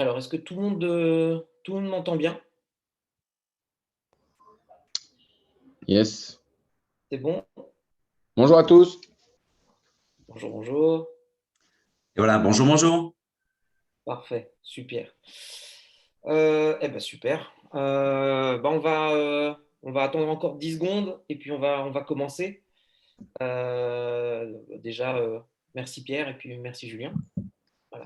Alors, est-ce que tout le monde m'entend bien? Yes. C'est bon? Bonjour à tous. Bonjour, bonjour. Et voilà, bonjour, bonjour. Parfait, super. Eh ben super. On va attendre encore 10 secondes et puis on va commencer. Déjà, merci Pierre et puis merci Julien. Voilà.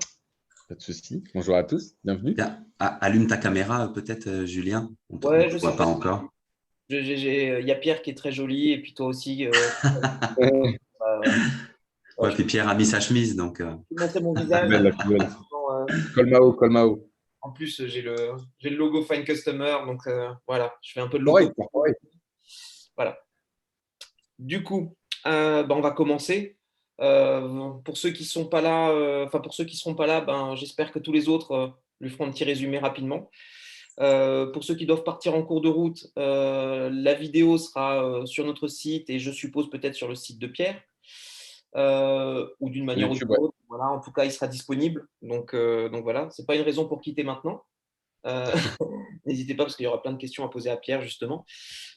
Pas de souci. Bonjour à tous. Bienvenue. Bien, allume ta caméra, peut-être, Julien. On ne Ouais, te je sais voit pas pas. encore. Il y a Pierre qui est très joli et puis toi aussi. Ouais, Je puis Pierre a mis sa chemise, donc peux montrer mon La visage. plus belle, la plus belle. Euh, Colmao, Colmao. En plus, j'ai le logo Find Customer, donc voilà, je fais un peu de logo. Corporate, corporate. Voilà. Du coup, on va commencer. Pour ceux qui sont pas là, pour ceux qui seront pas là, j'espère que tous les autres lui feront un petit résumé rapidement. Pour ceux qui doivent partir en cours de route, la vidéo sera sur notre site et je suppose peut-être sur le site de Pierre. Ou d'une manière ou d'une YouTube, ouais. autre. Voilà, en tout cas, il sera disponible. Donc voilà, c'est pas une raison pour quitter maintenant. Euh, N'hésitez pas parce qu'il y aura plein de questions à poser à Pierre justement.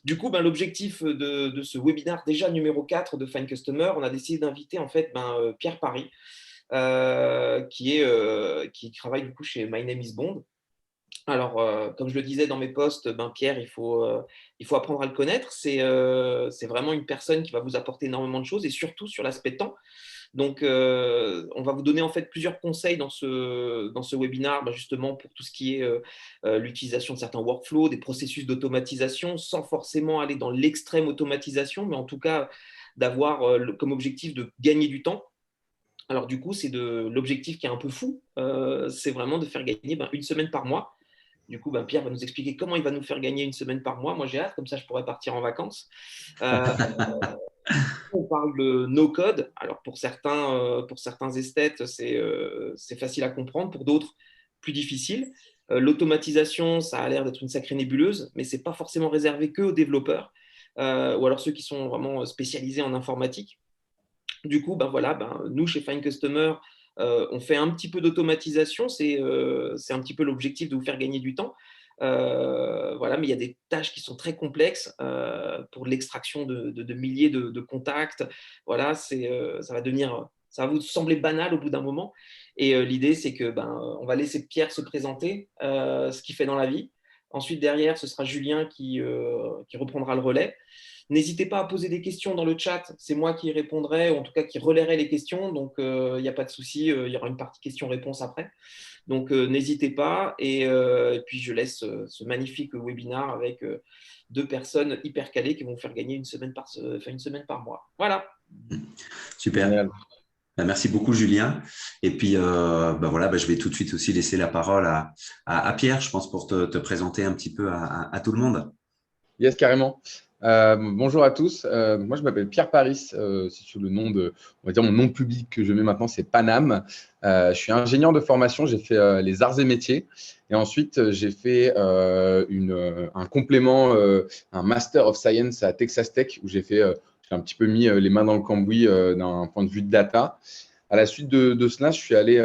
Du coup, l'objectif de ce webinaire déjà numéro 4 de Find Customer, on a décidé d'inviter en fait Pierre Paris, qui travaille du coup chez My Name is Bond. Alors, comme je le disais dans mes posts, Pierre, il faut apprendre à le connaître. C'est vraiment une personne qui va vous apporter énormément de choses et surtout sur l'aspect temps. Donc, on va vous donner en fait plusieurs conseils dans ce webinaire, justement pour tout ce qui est l'utilisation de certains workflows, des processus d'automatisation, sans forcément aller dans l'extrême automatisation, mais en tout cas d'avoir comme objectif de gagner du temps. Alors du coup, c'est l'objectif qui est un peu fou, c'est vraiment de faire gagner une semaine par mois. Du coup, Pierre va nous expliquer comment il va nous faire gagner une semaine par mois. Moi, j'ai hâte, comme ça, je pourrais partir en vacances. Euh, on parle de no-code. Alors, pour certains esthètes, c'est facile à comprendre. Pour d'autres, plus difficile. L'automatisation, ça a l'air d'être une sacrée nébuleuse, mais ce n'est pas forcément réservé que aux développeurs ou alors ceux qui sont vraiment spécialisés en informatique. Du coup, nous, chez Find Customer, on fait un petit peu d'automatisation. C'est un petit peu l'objectif de vous faire gagner du temps. Voilà, mais il y a des tâches qui sont très complexes pour l'extraction de milliers de contacts. Voilà, ça va vous sembler banal au bout d'un moment. Et l'idée, c'est que on va laisser Pierre se présenter, ce qu'il fait dans la vie. Ensuite, derrière, ce sera Julien qui reprendra le relais. N'hésitez pas à poser des questions dans le chat, c'est moi qui y répondrai, ou en tout cas qui relayerai les questions, donc il n'y a pas de souci, il y aura une partie questions-réponses après. Donc n'hésitez pas, et puis je laisse ce magnifique webinaire avec deux personnes hyper calées qui vont vous faire gagner une semaine par mois. Voilà. super. Génial. Merci beaucoup, Julien. Et puis, voilà, je vais tout de suite aussi laisser la parole à Pierre, je pense, pour te présenter un petit peu à tout le monde. Yes, carrément. Bonjour à tous. Moi, je m'appelle Pierre Paris. C'est sous le nom on va dire mon nom public que je mets maintenant, c'est Panam. Je suis ingénieur de formation. J'ai fait les arts et métiers. Et ensuite, j'ai fait un complément, un Master of Science à Texas Tech, où j'ai un petit peu mis les mains dans le cambouis d'un point de vue de data. À la suite de cela, je suis allé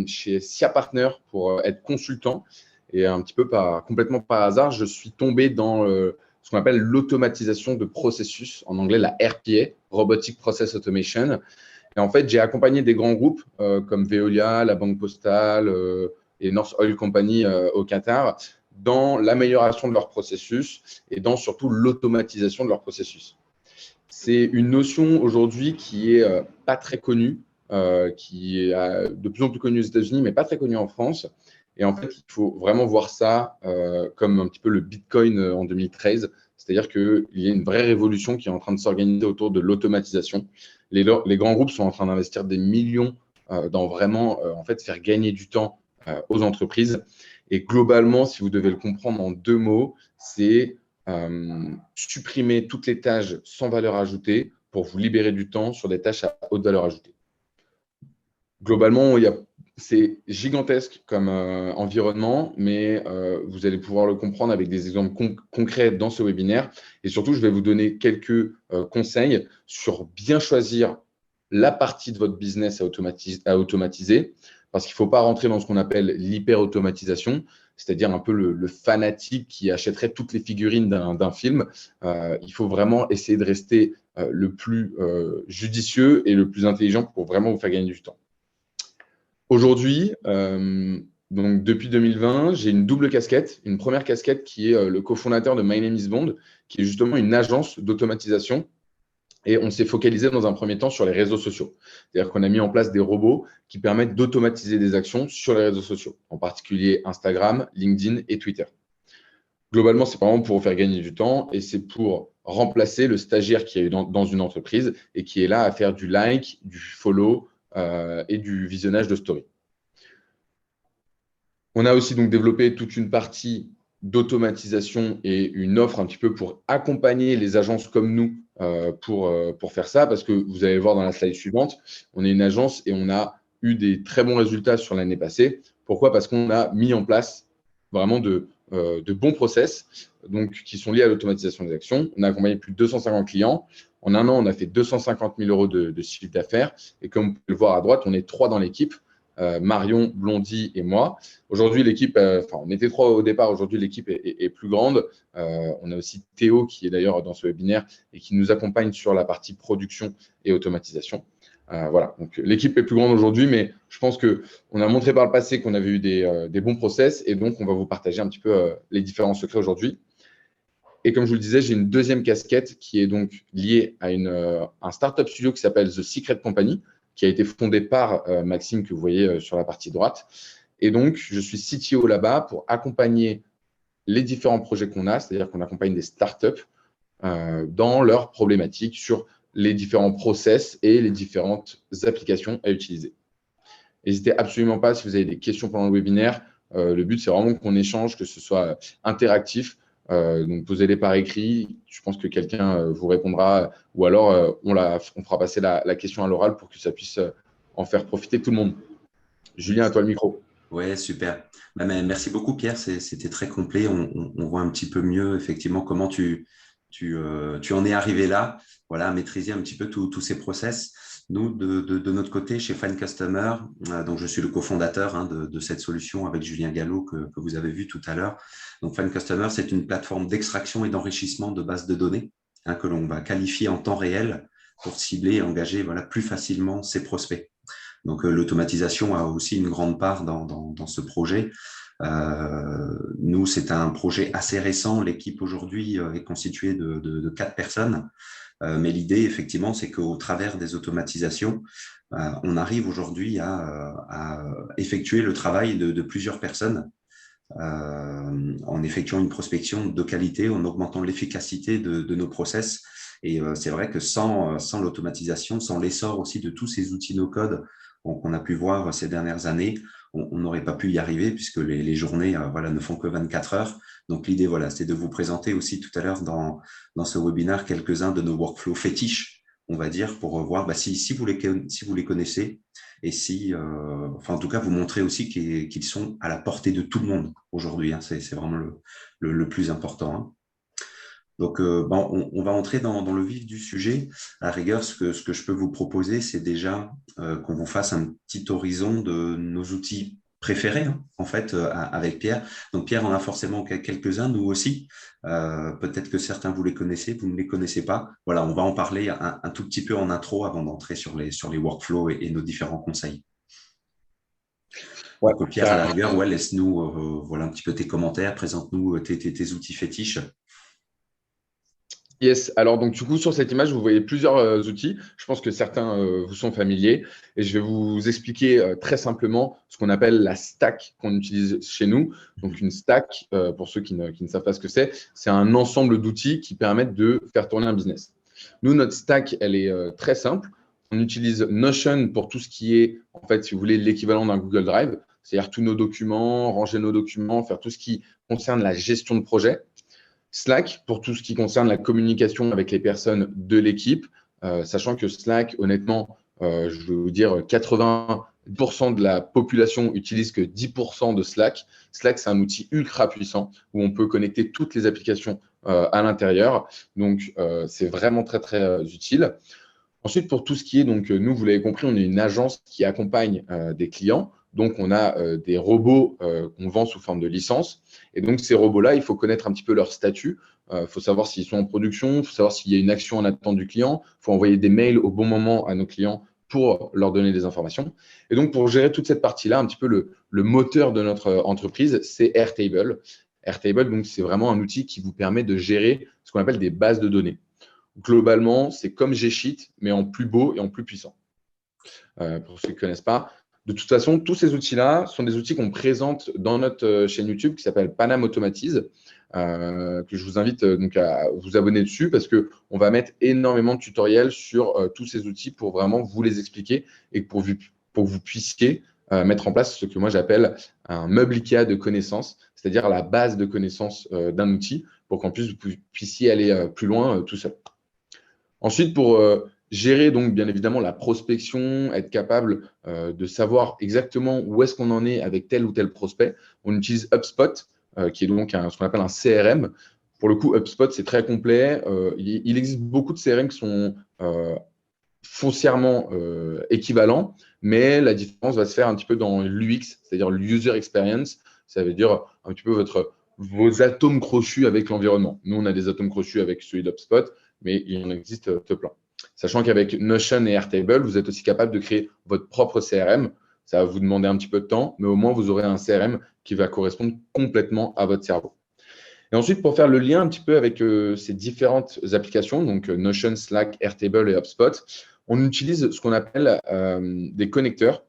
chez SIA Partner pour être consultant. Et un petit peu complètement par hasard, je suis tombé dans ce qu'on appelle l'automatisation de processus, en anglais la RPA, Robotic Process Automation. Et en fait, j'ai accompagné des grands groupes comme Veolia, la Banque Postale et North Oil Company au Qatar dans l'amélioration de leurs processus et dans surtout l'automatisation de leurs processus. C'est une notion aujourd'hui qui est pas très connue, qui est de plus en plus connue aux États-Unis, mais pas très connue en France. Et en fait, il faut vraiment voir ça comme un petit peu le Bitcoin en 2013. C'est-à-dire qu'il y a une vraie révolution qui est en train de s'organiser autour de l'automatisation. Les grands groupes sont en train d'investir des millions dans vraiment en fait, faire gagner du temps aux entreprises. Et globalement, si vous devez le comprendre en deux mots, c'est supprimer toutes les tâches sans valeur ajoutée pour vous libérer du temps sur des tâches à haute valeur ajoutée. Globalement, c'est gigantesque comme environnement, mais vous allez pouvoir le comprendre avec des exemples concrets dans ce webinaire. Et surtout, je vais vous donner quelques conseils sur bien choisir la partie de votre business à automatiser. parce qu'il ne faut pas rentrer dans ce qu'on appelle l'hyper-automatisation, c'est-à-dire un peu le fanatique qui achèterait toutes les figurines d'un film. Il faut vraiment essayer de rester le plus judicieux et le plus intelligent pour vraiment vous faire gagner du temps. Aujourd'hui, donc depuis 2020, j'ai une double casquette. Une première casquette qui est le cofondateur de My Name is Bond, qui est justement une agence d'automatisation. Et on s'est focalisé dans un premier temps sur les réseaux sociaux. C'est-à-dire qu'on a mis en place des robots qui permettent d'automatiser des actions sur les réseaux sociaux, en particulier Instagram, LinkedIn et Twitter. Globalement, c'est vraiment pour vous faire gagner du temps et c'est pour remplacer le stagiaire qui est dans une entreprise et qui est là à faire du like, du follow et du visionnage de story. On a aussi donc développé toute une partie d'automatisation et une offre un petit peu pour accompagner les agences comme nous pour faire ça, parce que vous allez voir dans la slide suivante, on est une agence et on a eu des très bons résultats sur l'année passée. Pourquoi? Parce qu'on a mis en place vraiment de bons process donc, qui sont liés à l'automatisation des actions. On a accompagné plus de 250 clients. En un an, on a fait 250 000 euros de chiffre d'affaires. Et comme vous pouvez le voir à droite, on est 3 dans l'équipe. Marion, Blondie et moi. Aujourd'hui, l'équipe, on était 3 au départ, aujourd'hui l'équipe est plus grande. On a aussi Théo qui est d'ailleurs dans ce webinaire et qui nous accompagne sur la partie production et automatisation. Voilà, donc l'équipe est plus grande aujourd'hui, mais je pense qu'on a montré par le passé qu'on avait eu des bons process et donc on va vous partager un petit peu les différents secrets aujourd'hui. Et comme je vous le disais, j'ai une deuxième casquette qui est donc liée à un startup studio qui s'appelle The Secret Company, qui a été fondé par Maxime, que vous voyez sur la partie droite. Et donc, je suis CTO là-bas pour accompagner les différents projets qu'on a, c'est-à-dire qu'on accompagne des startups dans leurs problématiques sur les différents process et les différentes applications à utiliser. N'hésitez absolument pas si vous avez des questions pendant le webinaire. Le but, c'est vraiment qu'on échange, que ce soit interactif. Donc, posez-les par écrit. Je pense que quelqu'un vous répondra ou alors on fera passer la question à l'oral pour que ça puisse en faire profiter tout le monde. Julien, à toi le micro. Ouais, super. Merci beaucoup, Pierre. C'était très complet. On voit un petit peu mieux, effectivement, comment tu en es arrivé là, voilà, à maîtriser un petit peu tous ces process. Nous, de notre côté, chez Find Customer, donc je suis le cofondateur de cette solution avec Julien Gallo que vous avez vu tout à l'heure. Donc, Find Customer, c'est une plateforme d'extraction et d'enrichissement de bases de données que l'on va qualifier en temps réel pour cibler et engager plus facilement ses prospects. Donc, l'automatisation a aussi une grande part dans ce projet. Nous, c'est un projet assez récent. L'équipe aujourd'hui est constituée de 4 personnes. Mais l'idée, effectivement, c'est qu'au travers des automatisations, on arrive aujourd'hui à effectuer le travail de plusieurs personnes en effectuant une prospection de qualité, en augmentant l'efficacité de nos process. Et c'est vrai que sans l'automatisation, sans l'essor aussi de tous ces outils no-code qu'on a pu voir ces dernières années, on n'aurait pas pu y arriver puisque les journées ne font que 24 heures. Donc, l'idée, c'est de vous présenter aussi tout à l'heure dans ce webinaire quelques-uns de nos workflows fétiches, on va dire, pour voir si vous les connaissez et en tout cas, vous montrer aussi qu'ils sont à la portée de tout le monde aujourd'hui. C'est vraiment le plus important. Hein. Donc, on va entrer dans le vif du sujet. À la rigueur, ce que je peux vous proposer, c'est déjà qu'on vous fasse un petit horizon de nos outils préférés, en fait, avec Pierre. Donc, Pierre en a forcément quelques-uns, nous aussi. Peut-être que certains, vous les connaissez, vous ne les connaissez pas. Voilà, on va en parler un tout petit peu en intro avant d'entrer sur les workflows et nos différents conseils. Ouais, donc, Pierre, à la rigueur, laisse-nous voilà un petit peu tes commentaires, présente-nous tes outils fétiches. Yes, alors donc du coup sur cette image vous voyez plusieurs outils, je pense que certains vous sont familiers et je vais vous expliquer très simplement ce qu'on appelle la stack qu'on utilise chez nous. Donc une stack, pour ceux qui ne savent pas ce que c'est un ensemble d'outils qui permettent de faire tourner un business. Nous, notre stack, elle est très simple. On utilise Notion pour tout ce qui est, en fait, si vous voulez, l'équivalent d'un Google Drive, c'est-à-dire tous nos documents, ranger nos documents, faire tout ce qui concerne la gestion de projet. Slack pour tout ce qui concerne la communication avec les personnes de l'équipe, sachant que Slack, honnêtement, je vais vous dire 80% de la population utilise que 10% de Slack. Slack, c'est un outil ultra puissant où on peut connecter toutes les applications à l'intérieur. Donc, c'est vraiment très, très utile. Ensuite, pour tout ce qui est, donc, nous, vous l'avez compris, on est une agence qui accompagne des clients. Donc, on a des robots qu'on vend sous forme de licence. Et donc, ces robots-là, il faut connaître un petit peu leur statut. Il faut savoir s'ils sont en production, il faut savoir s'il y a une action en attente du client. Il faut envoyer des mails au bon moment à nos clients pour leur donner des informations. Et donc, pour gérer toute cette partie-là, un petit peu le moteur de notre entreprise, c'est Airtable. Airtable, donc, c'est vraiment un outil qui vous permet de gérer ce qu'on appelle des bases de données. Globalement, c'est comme G-Sheet, mais en plus beau et en plus puissant. Pour ceux qui ne connaissent pas. De toute façon, tous ces outils-là sont des outils qu'on présente dans notre chaîne YouTube qui s'appelle Panam Automatise, que je vous invite donc à vous abonner dessus parce qu'on va mettre énormément de tutoriels sur tous ces outils pour vraiment vous les expliquer et pour que vous puissiez mettre en place ce que moi j'appelle un meuble IKEA de connaissances, c'est-à-dire la base de connaissances d'un outil pour qu'en plus vous puissiez aller plus loin tout seul. Ensuite, pour gérer donc bien évidemment la prospection, être capable de savoir exactement où est-ce qu'on en est avec tel ou tel prospect, on utilise HubSpot, qui est donc ce qu'on appelle un CRM. Pour le coup, HubSpot, c'est très complet. Il existe beaucoup de CRM qui sont foncièrement équivalents, mais la différence va se faire un petit peu dans l'UX, c'est-à-dire l'user experience. Ça veut dire un petit peu vos atomes crochus avec l'environnement. Nous, on a des atomes crochus avec celui d'HubSpot, mais il en existe plein. Sachant qu'avec Notion et Airtable, vous êtes aussi capable de créer votre propre CRM. Ça va vous demander un petit peu de temps, mais au moins, vous aurez un CRM qui va correspondre complètement à votre cerveau. Et ensuite, pour faire le lien un petit peu avec ces différentes applications, donc Notion, Slack, Airtable et HubSpot, on utilise ce qu'on appelle des connecteurs.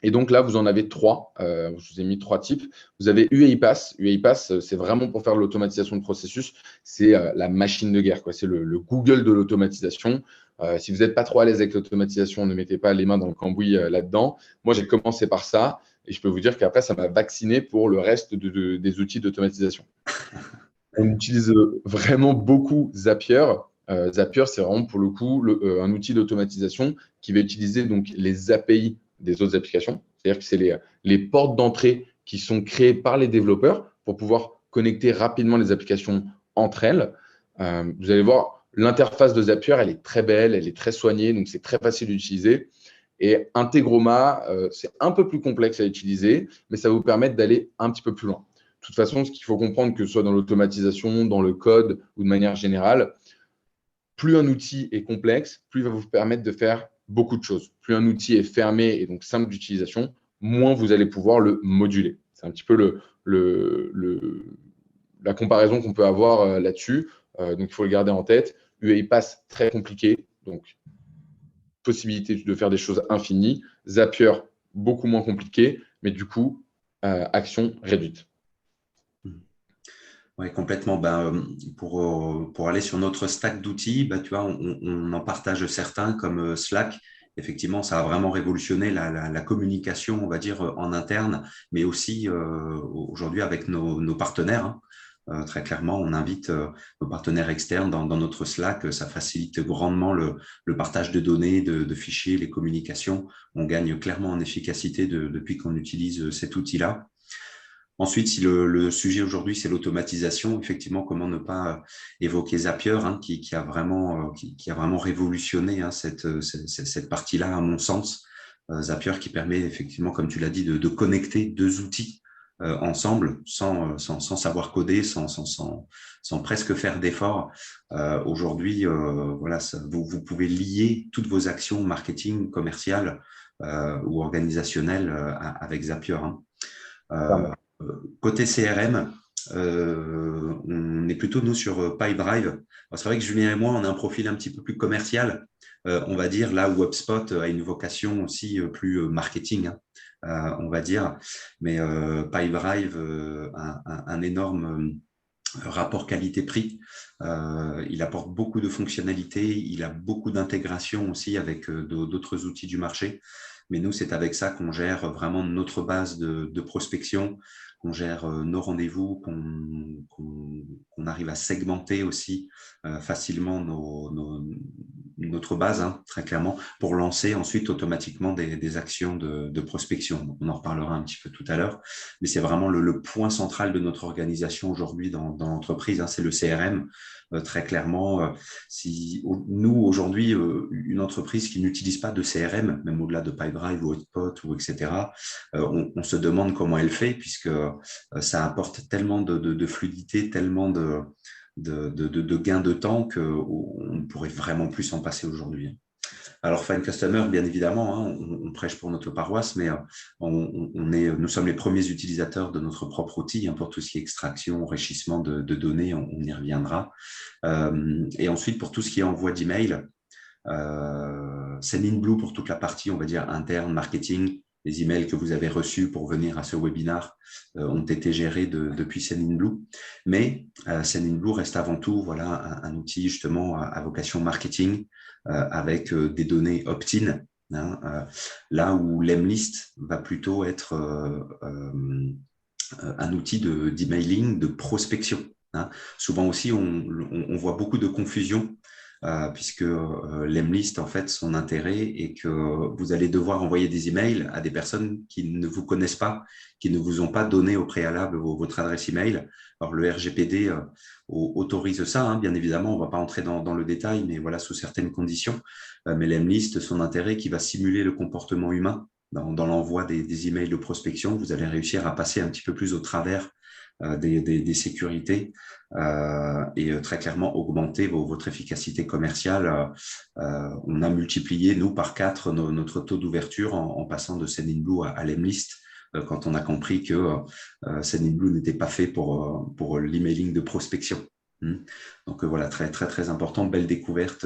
Et donc là, vous en avez 3. Je vous ai mis 3 types. Vous avez UiPath. UiPath, c'est vraiment pour faire l'automatisation de processus. C'est la machine de guerre, quoi. C'est le Google de l'automatisation. Si vous n'êtes pas trop à l'aise avec l'automatisation, ne mettez pas les mains dans le cambouis là-dedans. Moi, j'ai commencé par ça. Et je peux vous dire qu'après, ça m'a vacciné pour le reste des outils d'automatisation. On utilise vraiment beaucoup Zapier. Zapier, c'est vraiment pour le coup un outil d'automatisation qui va utiliser donc les API des autres applications. C'est-à-dire que c'est les portes d'entrée qui sont créées par les développeurs pour pouvoir connecter rapidement les applications entre elles. Vous allez voir, l'interface de Zapier, elle est très belle, elle est très soignée, donc c'est très facile d'utiliser. Et Integroma, c'est un peu plus complexe à utiliser, mais ça va vous permettre d'aller un petit peu plus loin. De toute façon, ce qu'il faut comprendre, que ce soit dans l'automatisation, dans le code ou de manière générale, plus un outil est complexe, plus il va vous permettre de faire beaucoup de choses. Plus un outil est fermé et donc simple d'utilisation, moins vous allez pouvoir le moduler. C'est un petit peu la comparaison qu'on peut avoir là-dessus. Donc, il faut le garder en tête. UiPath, très compliqué. Donc, possibilité de faire des choses infinies. Zapier, beaucoup moins compliqué, mais du coup, action réduite. Oui, complètement. Pour aller sur notre stack d'outils, tu vois, on en partage certains comme Slack. Effectivement, ça a vraiment révolutionné la communication, on va dire, en interne, mais aussi aujourd'hui avec nos partenaires. Très clairement, on invite nos partenaires externes dans notre Slack. Ça facilite grandement le partage de données, de fichiers, les communications. On gagne clairement en efficacité depuis qu'on utilise cet outil-là. Ensuite, si le sujet aujourd'hui, c'est l'automatisation, effectivement, comment ne pas évoquer Zapier, qui a vraiment révolutionné cette partie-là, à mon sens. Zapier qui permet effectivement, comme tu l'as dit, de connecter deux outils ensemble sans savoir coder, sans presque faire d'efforts. Aujourd'hui, voilà, vous pouvez lier toutes vos actions marketing, commerciales ou organisationnelles avec Zapier. Côté CRM, on est plutôt, nous, sur Pipedrive. C'est vrai que Julien et moi, on a un profil un petit peu plus commercial, on va dire, là où HubSpot a une vocation aussi plus marketing, on va dire. Mais Pipedrive a un énorme rapport qualité-prix. Il apporte beaucoup de fonctionnalités, il a beaucoup d'intégration aussi avec d'autres outils du marché. Mais nous, c'est avec ça qu'on gère vraiment notre base de prospection, qu'on gère nos rendez-vous, qu'on arrive à segmenter aussi facilement notre base, hein, très clairement, pour lancer ensuite automatiquement des actions de prospection. Donc, on en reparlera un petit peu tout à l'heure, mais c'est vraiment le point central de notre organisation aujourd'hui dans l'entreprise, hein, c'est le CRM. Très clairement, si nous, aujourd'hui, une entreprise qui n'utilise pas de CRM, même au-delà de Pipedrive ou Hotspot ou etc., on se demande comment elle fait, puisque ça apporte tellement de fluidité, tellement de gains de temps qu'on ne pourrait vraiment plus s'en passer aujourd'hui. Alors, Find Customer, bien évidemment, hein, on prêche pour notre paroisse, mais nous sommes les premiers utilisateurs de notre propre outil, hein, pour tout ce qui est extraction, enrichissement de données, on y reviendra. Et ensuite, pour tout ce qui est envoi d'email, Sendinblue pour toute la partie, on va dire, interne, marketing. Les emails que vous avez reçus pour venir à ce webinaire ont été gérés depuis Sendinblue. Mais Sendinblue reste avant tout voilà, un outil justement à vocation marketing avec des données opt-in. Hein, là où l'Emlist va plutôt être un outil d'emailing, de prospection. Hein. Souvent aussi, on voit beaucoup de confusion puisque l'Emlist, en fait, son intérêt est que vous allez devoir envoyer des emails à des personnes qui ne vous connaissent pas, qui ne vous ont pas donné au préalable votre adresse email. Alors, le RGPD autorise ça, hein, bien évidemment, on ne va pas entrer dans le détail, mais voilà, sous certaines conditions. Mais l'Emlist, son intérêt qui va simuler le comportement humain dans l'envoi des emails de prospection, vous allez réussir à passer un petit peu plus au travers des sécurités et très clairement augmenter votre efficacité commerciale. On a multiplié, nous, par 4 notre taux d'ouverture en passant de Sendinblue à l'Emlist quand on a compris que Sendinblue n'était pas fait pour l'emailing de prospection. Donc voilà, très très très important, belle découverte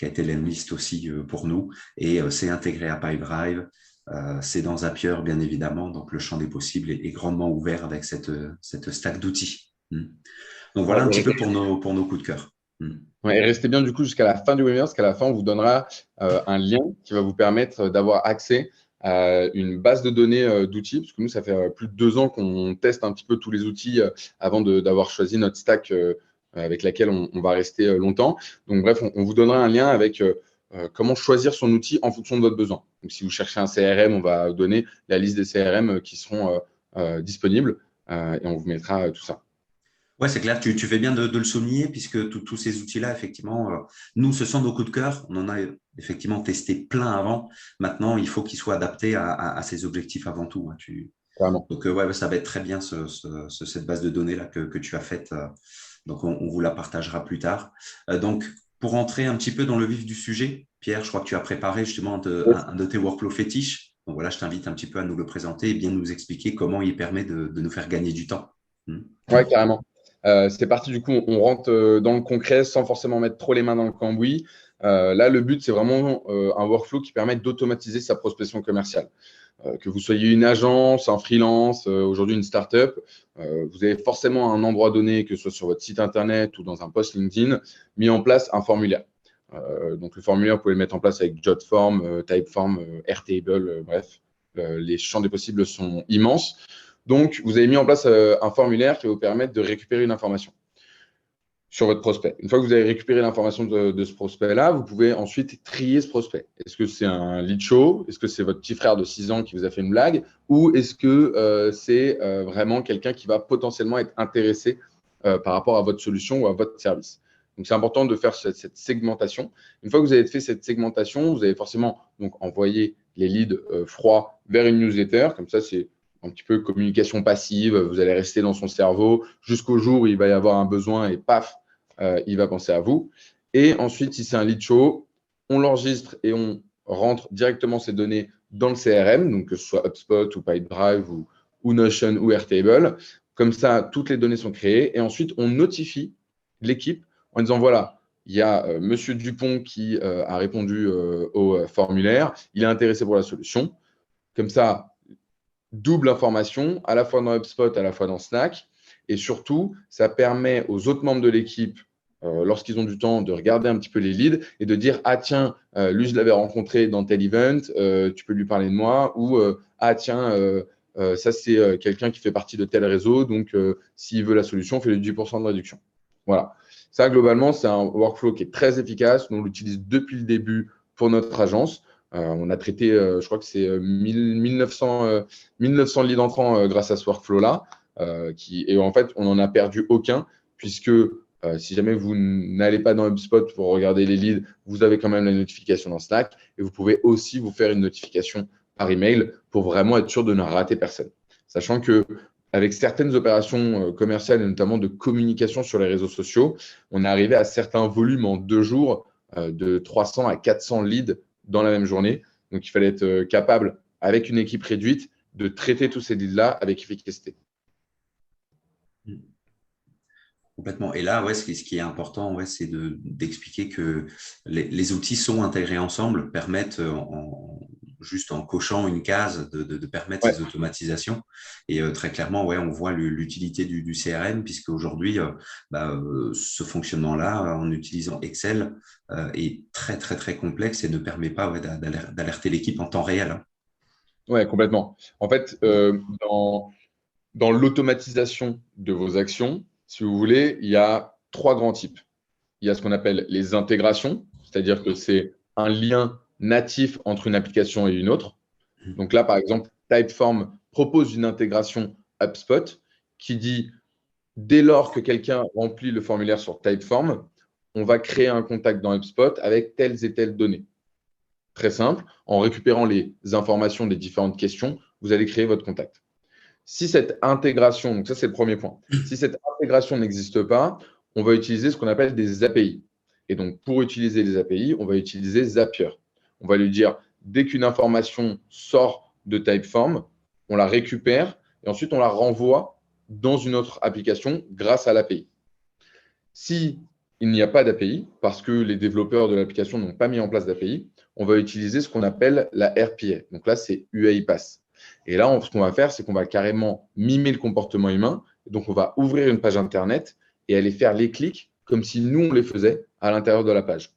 qui a été l'Emlist aussi pour nous, et c'est intégré à Pipedrive. C'est dans Zapier, bien évidemment, donc le champ des possibles est grandement ouvert avec cette stack d'outils. Donc voilà un petit peu pour nos coups de cœur. Ouais, et restez bien du coup jusqu'à la fin du webinaire, parce qu'à la fin, on vous donnera un lien qui va vous permettre d'avoir accès à une base de données d'outils, parce que nous, ça fait plus de 2 ans qu'on teste un petit peu tous les outils avant d'avoir choisi notre stack avec laquelle on va rester longtemps. Donc bref, on vous donnera un lien avec comment choisir son outil en fonction de votre besoin. Donc si vous cherchez un CRM, on va vous donner la liste des CRM qui seront disponibles et on vous mettra tout ça. Ouais, c'est clair, tu fais bien de le souligner, puisque tous ces outils-là, effectivement, nous, ce sont nos coups de cœur. On en a effectivement testé plein avant. Maintenant, il faut qu'ils soient adaptés à ces objectifs avant tout. Hein, Vraiment. Donc, ouais, ça va être très bien cette base de données-là que tu as faite. Donc, on vous la partagera plus tard. Donc, pour entrer un petit peu dans le vif du sujet, Pierre, je crois que tu as préparé justement un de tes workflows fétiches. Donc, voilà, je t'invite un petit peu à nous le présenter et bien nous expliquer comment il permet de nous faire gagner du temps. Ouais, carrément. C'est parti, du coup, on rentre dans le concret sans forcément mettre trop les mains dans le cambouis. Là, le but, c'est vraiment un workflow qui permet d'automatiser sa prospection commerciale. Que vous soyez une agence, un freelance, aujourd'hui une startup, vous avez forcément à un endroit donné, que ce soit sur votre site internet ou dans un post LinkedIn, mis en place un formulaire. Donc, le formulaire, vous pouvez le mettre en place avec Jotform, Typeform, Airtable, bref, les champs des possibles sont immenses. Donc, vous avez mis en place un formulaire qui va vous permettre de récupérer une information sur votre prospect. Une fois que vous avez récupéré l'information de ce prospect-là, vous pouvez ensuite trier ce prospect. Est-ce que c'est un lead show? Est-ce que c'est votre petit frère de 6 ans qui vous a fait une blague? Ou est-ce que c'est vraiment quelqu'un qui va potentiellement être intéressé par rapport à votre solution ou à votre service? Donc, c'est important de faire cette segmentation. Une fois que vous avez fait cette segmentation, vous allez forcément donc envoyer les leads froids vers une newsletter. Comme ça, c'est un petit peu communication passive. Vous allez rester dans son cerveau jusqu'au jour où il va y avoir un besoin et paf, il va penser à vous. Et ensuite, si c'est un lead show, on l'enregistre et on rentre directement ces données dans le CRM, donc que ce soit HubSpot ou Pipedrive ou Notion ou Airtable. Comme ça, toutes les données sont créées et ensuite, on notifie l'équipe en disant voilà, il y a Monsieur Dupont qui a répondu au formulaire, il est intéressé pour la solution. Comme ça, double information, à la fois dans HubSpot, à la fois dans Slack. Et surtout, ça permet aux autres membres de l'équipe, lorsqu'ils ont du temps, de regarder un petit peu les leads et de dire ah tiens, lui je l'avais rencontré dans tel event, tu peux lui parler de moi, ou ah tiens, ça, c'est quelqu'un qui fait partie de tel réseau. Donc, s'il veut la solution, fais-lui 10% de réduction. Voilà. Ça, globalement, c'est un workflow qui est très efficace. Nous, on l'utilise depuis le début pour notre agence. On a traité, je crois que c'est 1900 leads entrants grâce à ce workflow-là. Et en fait, on n'en a perdu aucun, puisque si jamais vous n'allez pas dans HubSpot pour regarder les leads, vous avez quand même la notification dans Slack. Et vous pouvez aussi vous faire une notification par email pour vraiment être sûr de ne rater personne. Sachant que avec certaines opérations commerciales et notamment de communication sur les réseaux sociaux, on est arrivé à certains volumes en 2 jours de 300 à 400 leads dans la même journée. Donc, il fallait être capable, avec une équipe réduite, de traiter tous ces leads-là avec efficacité. Complètement. Et là, ouais, ce qui est important, ouais, c'est d'expliquer que les outils sont intégrés ensemble, permettent juste en cochant une case de permettre ces automatisations. Et très clairement, ouais, on voit l'utilité du CRM, puisque aujourd'hui, ce fonctionnement-là, en utilisant Excel, est très, très, très complexe et ne permet pas d'alerter l'équipe en temps réel. Hein. Oui, complètement. En fait, dans l'automatisation de vos actions, si vous voulez, il y a 3 grands types. Il y a ce qu'on appelle les intégrations, c'est-à-dire que c'est un lien natif entre une application et une autre. Donc là, par exemple, Typeform propose une intégration HubSpot qui dit, dès lors que quelqu'un remplit le formulaire sur Typeform, on va créer un contact dans HubSpot avec telles et telles données. Très simple, en récupérant les informations des différentes questions, vous allez créer votre contact. Si cette intégration, donc ça c'est le premier point, si cette intégration n'existe pas, on va utiliser ce qu'on appelle des API. Et donc pour utiliser les API, on va utiliser Zapier. On va lui dire, dès qu'une information sort de Typeform, on la récupère et ensuite on la renvoie dans une autre application grâce à l'API. Si il n'y a pas d'API, parce que les développeurs de l'application n'ont pas mis en place d'API, on va utiliser ce qu'on appelle la RPA. Donc là, c'est UiPath. Et là, ce qu'on va faire, c'est qu'on va carrément mimer le comportement humain. Donc, on va ouvrir une page Internet et aller faire les clics comme si nous, on les faisait à l'intérieur de la page.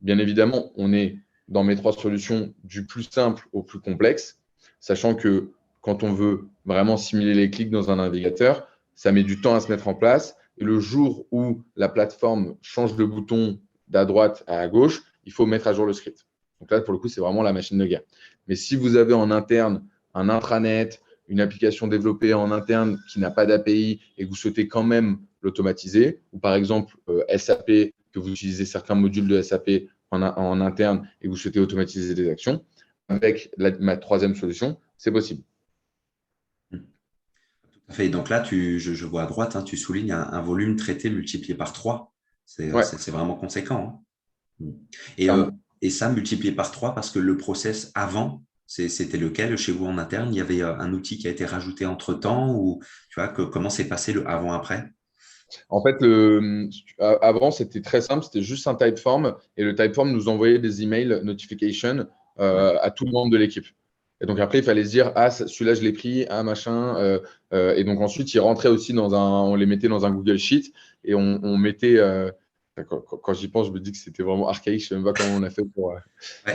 Bien évidemment, on est dans mes 3 solutions du plus simple au plus complexe, sachant que quand on veut vraiment simuler les clics dans un navigateur, ça met du temps à se mettre en place. Et le jour où la plateforme change de bouton d'à droite à gauche, il faut mettre à jour le script. Donc là, pour le coup, c'est vraiment la machine de guerre. Mais si vous avez en interne un intranet, une application développée en interne qui n'a pas d'API et que vous souhaitez quand même l'automatiser, ou par exemple SAP, que vous utilisez certains modules de SAP en interne et que vous souhaitez automatiser des actions, avec ma 3e solution, c'est possible. Tout à fait. Donc là, je vois à droite, hein, tu soulignes un volume traité multiplié par 3. C'est vraiment conséquent. Hein. Et ça, multiplié par 3, parce que le process avant, c'était lequel chez vous en interne? Il y avait un outil qui a été rajouté entre-temps, ou tu vois, comment s'est passé le avant-après? En fait, avant, c'était très simple, c'était juste un Typeform et le Typeform nous envoyait des emails notification à tout le monde de l'équipe. Et donc après, il fallait se dire, ah, celui-là, je l'ai pris, ah, machin. Et donc ensuite, ils rentraient aussi on les mettait dans un Google Sheet et on mettait, quand j'y pense, je me dis que c'était vraiment archaïque, je ne sais même pas comment on a fait pour.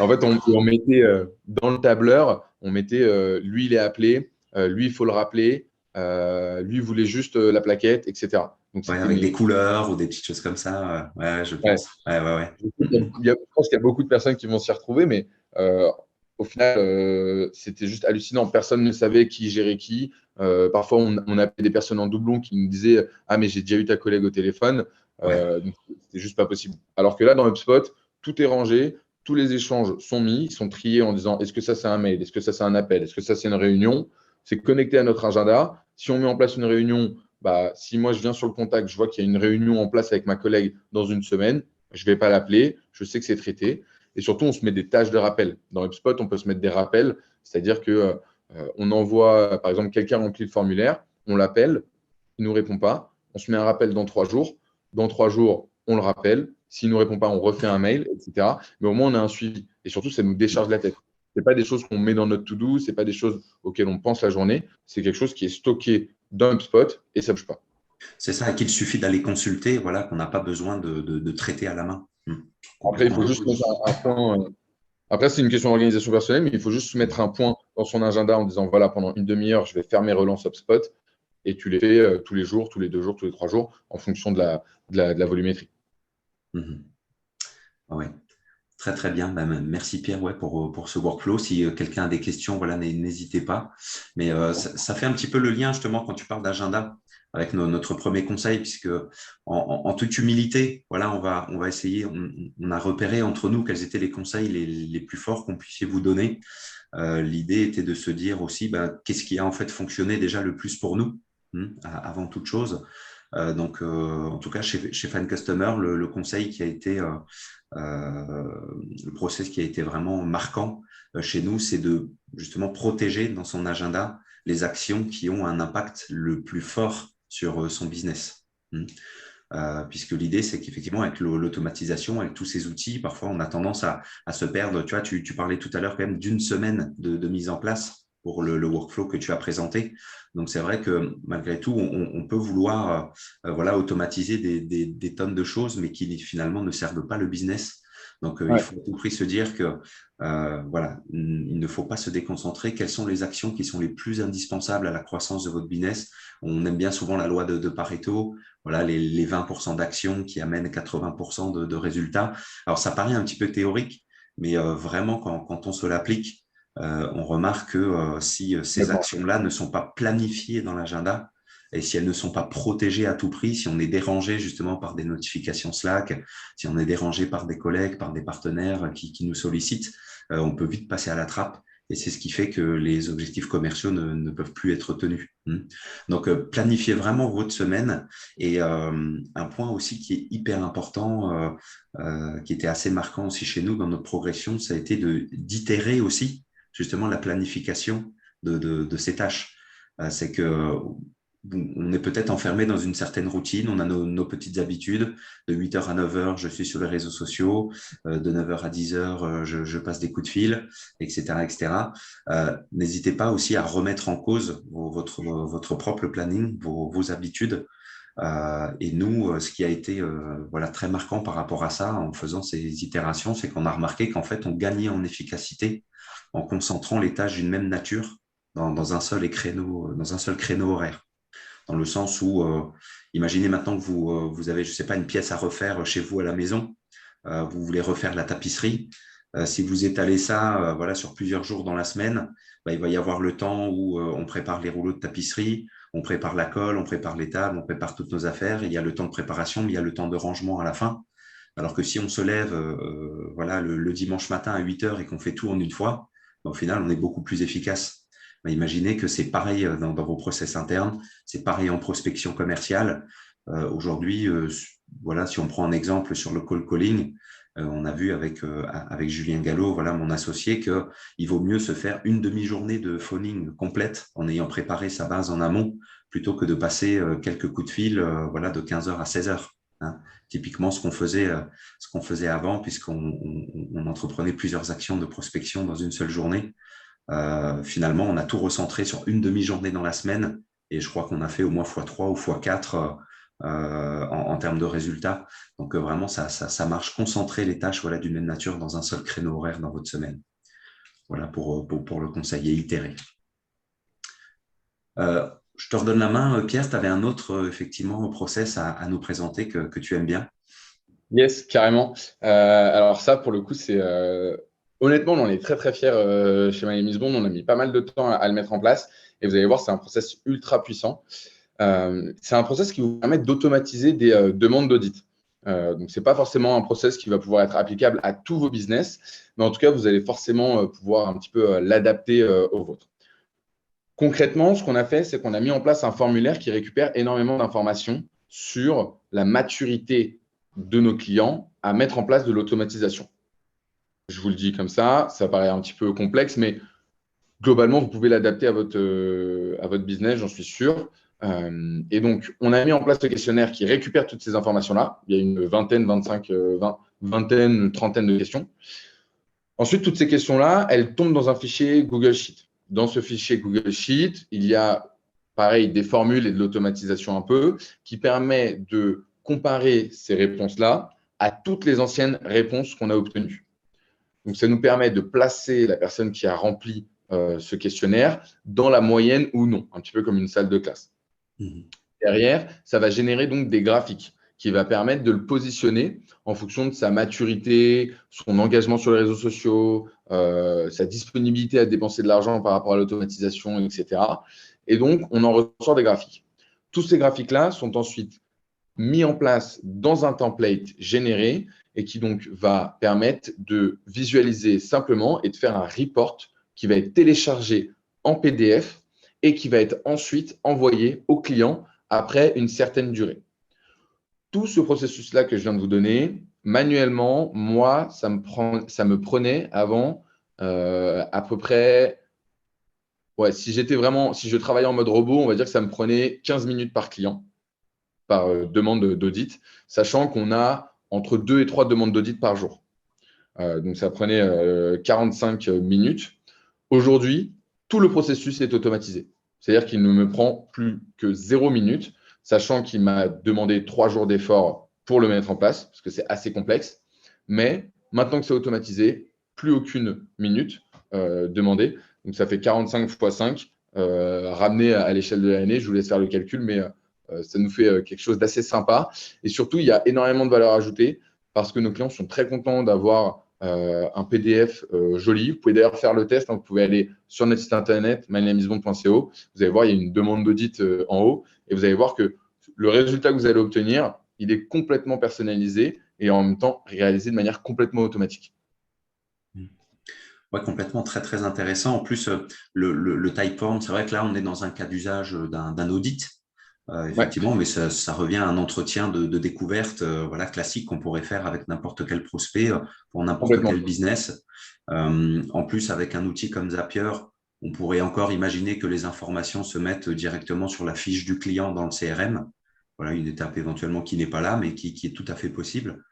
En fait, on mettait dans le tableur, on mettait, lui, il est appelé, lui, il faut le rappeler, lui, il voulait juste la plaquette, etc. Donc, avec des couleurs ou des petites choses comme ça. Je pense. Ouais. Je pense qu'il y a beaucoup de personnes qui vont s'y retrouver, mais au final, c'était juste hallucinant. Personne ne savait qui gérait qui. Parfois, on appelait des personnes en doublon qui nous disaient « Ah, mais j'ai déjà eu ta collègue au téléphone. » Donc, c'était juste pas possible. Alors que là, dans HubSpot, tout est rangé, tous les échanges sont mis, ils sont triés en disant « Est-ce que ça, c'est un mail? Est-ce que ça, c'est un appel? Est-ce que ça, c'est une réunion ?» C'est connecté à notre agenda. Si on met en place une réunion, si moi, je viens sur le contact, je vois qu'il y a une réunion en place avec ma collègue dans une semaine, je ne vais pas l'appeler, je sais que c'est traité. Et surtout, on se met des tâches de rappel. Dans HubSpot, on peut se mettre des rappels, c'est-à-dire qu'on envoie, par exemple, quelqu'un remplit le formulaire, on l'appelle, il ne nous répond pas, on se met un rappel dans 3 jours. Dans 3 jours, on le rappelle. S'il ne nous répond pas, on refait un mail, etc. Mais au moins, on a un suivi. Et surtout, ça nous décharge la tête. Ce n'est pas des choses qu'on met dans notre to-do, ce n'est pas des choses auxquelles on pense la journée. C'est quelque chose qui est stocké dans HubSpot et ça ne bouge pas. C'est ça, qu'il suffit d'aller consulter, voilà, qu'on n'a pas besoin de traiter à la main. Après, il faut juste mettre un point. Après, c'est une question d'organisation personnelle, mais il faut juste mettre un point dans son agenda en disant, voilà, pendant une demi-heure, je vais faire mes relances HubSpot. Et tu les fais tous les jours, tous les 2 jours, tous les 3 jours, en fonction de la volumétrie. Mhm. Ouais. Très, très bien. Bah, merci Pierre ouais, pour ce workflow. Si quelqu'un a des questions, voilà, n'hésitez pas. Mais ça fait un petit peu le lien justement quand tu parles d'agenda avec notre premier conseil, puisque en toute humilité, voilà, on va essayer, on a repéré entre nous quels étaient les conseils les plus forts qu'on puisse vous donner. L'idée était de se dire aussi qu'est-ce qui a en fait fonctionné déjà le plus pour nous avant toute chose. Donc, en tout cas, chez Fan Customer, le conseil qui a été le process qui a été vraiment marquant chez nous, c'est de justement protéger dans son agenda les actions qui ont un impact le plus fort sur son business. Puisque l'idée, c'est qu'effectivement, avec l'automatisation, avec tous ces outils, parfois, on a tendance à se perdre. Tu vois, tu parlais tout à l'heure quand même d'une semaine de mise en place pour le workflow que tu as présenté. Donc, c'est vrai que malgré tout, on peut vouloir voilà, automatiser des tonnes de choses, mais qui finalement ne servent pas le business. Donc, il faut à tout prix se dire que voilà, il ne faut pas se déconcentrer. Quelles sont les actions qui sont les plus indispensables à la croissance de votre business? On aime bien souvent la loi de Pareto. Voilà, les 20% d'actions qui amènent 80% de résultats. Alors, ça paraît un petit peu théorique, mais vraiment, quand on se l'applique, on remarque que si ces actions-là ne sont pas planifiées dans l'agenda et si elles ne sont pas protégées à tout prix, si on est dérangé justement par des notifications Slack, si on est dérangé par des collègues, par des partenaires qui nous sollicitent, on peut vite passer à la trappe. Et c'est ce qui fait que les objectifs commerciaux ne peuvent plus être tenus. Donc, planifiez vraiment votre semaine. Et un point aussi qui est hyper important, qui était assez marquant aussi chez nous dans notre progression, ça a été d'itérer aussi justement la planification de ces tâches. C'est que on est peut-être enfermé dans une certaine routine, on a nos petites habitudes, de 8h à 9h, je suis sur les réseaux sociaux, de 9h à 10h, je passe des coups de fil, etc. etc. N'hésitez pas aussi à remettre en cause votre propre planning, vos habitudes. Et nous, ce qui a été voilà, très marquant par rapport à ça, en faisant ces itérations, c'est qu'on a remarqué qu'en fait, on gagnait en efficacité en concentrant les tâches d'une même nature dans un seul créneau horaire. Dans le sens où, imaginez maintenant que vous avez, je ne sais pas, une pièce à refaire chez vous à la maison, vous voulez refaire la tapisserie. Si vous étalez ça voilà, sur plusieurs jours dans la semaine, il va y avoir le temps où on prépare les rouleaux de tapisserie, on prépare la colle, on prépare les tables, on prépare toutes nos affaires. Il y a le temps de préparation, mais il y a le temps de rangement à la fin. Alors que si on se lève voilà, le dimanche matin à 8h et qu'on fait tout en une fois, au final, on est beaucoup plus efficace. Imaginez que c'est pareil dans vos process internes, c'est pareil en prospection commerciale. Aujourd'hui, voilà, si on prend un exemple sur le call calling, on a vu avec Julien Gallo, voilà, mon associé, qu'il vaut mieux se faire une demi-journée de phoning complète en ayant préparé sa base en amont plutôt que de passer quelques coups de fil voilà, de 15h à 16h. Hein. Typiquement, ce qu'on faisait avant, puisqu'on entreprenait plusieurs actions de prospection dans une seule journée. Finalement, on a tout recentré sur une demi-journée dans la semaine et je crois qu'on a fait au moins x3 ou x4 en termes de résultats. Donc, vraiment, ça marche. Concentrer les tâches voilà, d'une même nature dans un seul créneau horaire dans votre semaine. Voilà pour le conseil et itérer. Je te redonne la main. Pierre, tu avais un autre effectivement process à nous présenter que tu aimes bien. Yes, carrément. Alors ça, pour le coup, c'est honnêtement, on en est très très fiers chez My Name is Bond. On a mis pas mal de temps à le mettre en place et vous allez voir, c'est un process ultra puissant. C'est un process qui vous permet d'automatiser des demandes d'audit. Donc, ce n'est pas forcément un process qui va pouvoir être applicable à tous vos business, mais en tout cas, vous allez forcément pouvoir un petit peu l'adapter au vôtre. Concrètement, ce qu'on a fait, c'est qu'on a mis en place un formulaire qui récupère énormément d'informations sur la maturité de nos clients à mettre en place de l'automatisation. Je vous le dis comme ça paraît un petit peu complexe, mais globalement, vous pouvez l'adapter à votre business, j'en suis sûr. Et donc, on a mis en place le questionnaire qui récupère toutes ces informations-là. Il y a une vingtaine, trentaine de questions. Ensuite, toutes ces questions-là, elles tombent dans un fichier Google Sheet. Dans ce fichier Google Sheet, il y a, pareil, des formules et de l'automatisation un peu qui permet de comparer ces réponses-là à toutes les anciennes réponses qu'on a obtenues. Donc, ça nous permet de placer la personne qui a rempli ce questionnaire dans la moyenne ou non, un petit peu comme une salle de classe. Derrière, ça va générer donc des graphiques qui va permettre de le positionner en fonction de sa maturité, son engagement sur les réseaux sociaux, sa disponibilité à dépenser de l'argent par rapport à l'automatisation, etc. Et donc, on en ressort des graphiques. Tous ces graphiques-là sont ensuite mis en place dans un template généré et qui donc va permettre de visualiser simplement et de faire un report qui va être téléchargé en PDF et qui va être ensuite envoyé au client après une certaine durée. Tout ce processus-là que je viens de vous donner, manuellement, moi, ça me prenait avant à peu près, ouais, si je travaillais en mode robot, on va dire que ça me prenait 15 minutes par client, par demande d'audit, sachant qu'on a entre 2 et 3 demandes d'audit par jour. Donc, ça prenait 45 minutes. Aujourd'hui, tout le processus est automatisé. C'est-à-dire qu'il ne me prend plus que 0 minute, sachant qu'il m'a demandé 3 jours d'effort pour le mettre en place, parce que c'est assez complexe. Mais maintenant que c'est automatisé, plus aucune minute demandée. Donc, ça fait 45 fois 5, ramené à l'échelle de l'année. Je vous laisse faire le calcul, mais ça nous fait quelque chose d'assez sympa. Et surtout, il y a énormément de valeur ajoutée parce que nos clients sont très contents d'avoir un PDF joli. Vous pouvez d'ailleurs faire le test. Hein, vous pouvez aller sur notre site internet, mynamesbond.co. Vous allez voir, il y a une demande d'audit en haut. Et vous allez voir que le résultat que vous allez obtenir, il est complètement personnalisé et en même temps réalisé de manière complètement automatique. Ouais, complètement, très, très intéressant. En plus, le Typeform, c'est vrai que là, on est dans un cas d'usage d'un audit, effectivement, mais ça revient à un entretien de découverte voilà, classique qu'on pourrait faire avec n'importe quel prospect pour n'importe quel business. En plus, avec un outil comme Zapier, on pourrait encore imaginer que les informations se mettent directement sur la fiche du client dans le CRM. Voilà, une étape éventuellement qui n'est pas là, mais qui est tout à fait possible.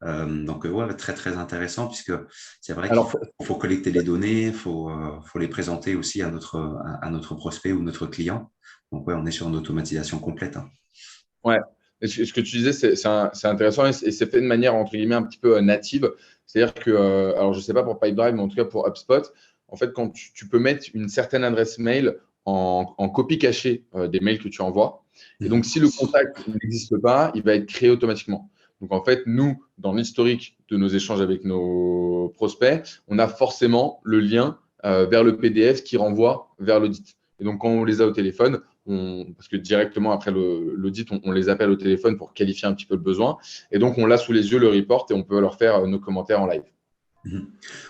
Donc, ouais, très, très intéressant, puisque c'est vrai qu'il faut collecter les données, il faut les présenter aussi à notre prospect ou notre client. Donc, ouais, on est sur une automatisation complète. Hein. Ouais. Et ce que tu disais, c'est intéressant et c'est fait de manière, entre guillemets, un petit peu native. C'est-à-dire que, alors je ne sais pas pour Pipedrive, mais en tout cas pour HubSpot, en fait, quand tu peux mettre une certaine adresse mail en copie cachée des mails que tu envoies. Et donc, si le contact n'existe pas, il va être créé automatiquement. Donc, en fait, nous, dans l'historique de nos échanges avec nos prospects, on a forcément le lien vers le PDF qui renvoie vers l'audit. Et donc, quand on les a au téléphone, parce que directement après l'audit, on les appelle au téléphone pour qualifier un petit peu le besoin. Et donc, on l'a sous les yeux, le report, et on peut leur faire nos commentaires en live.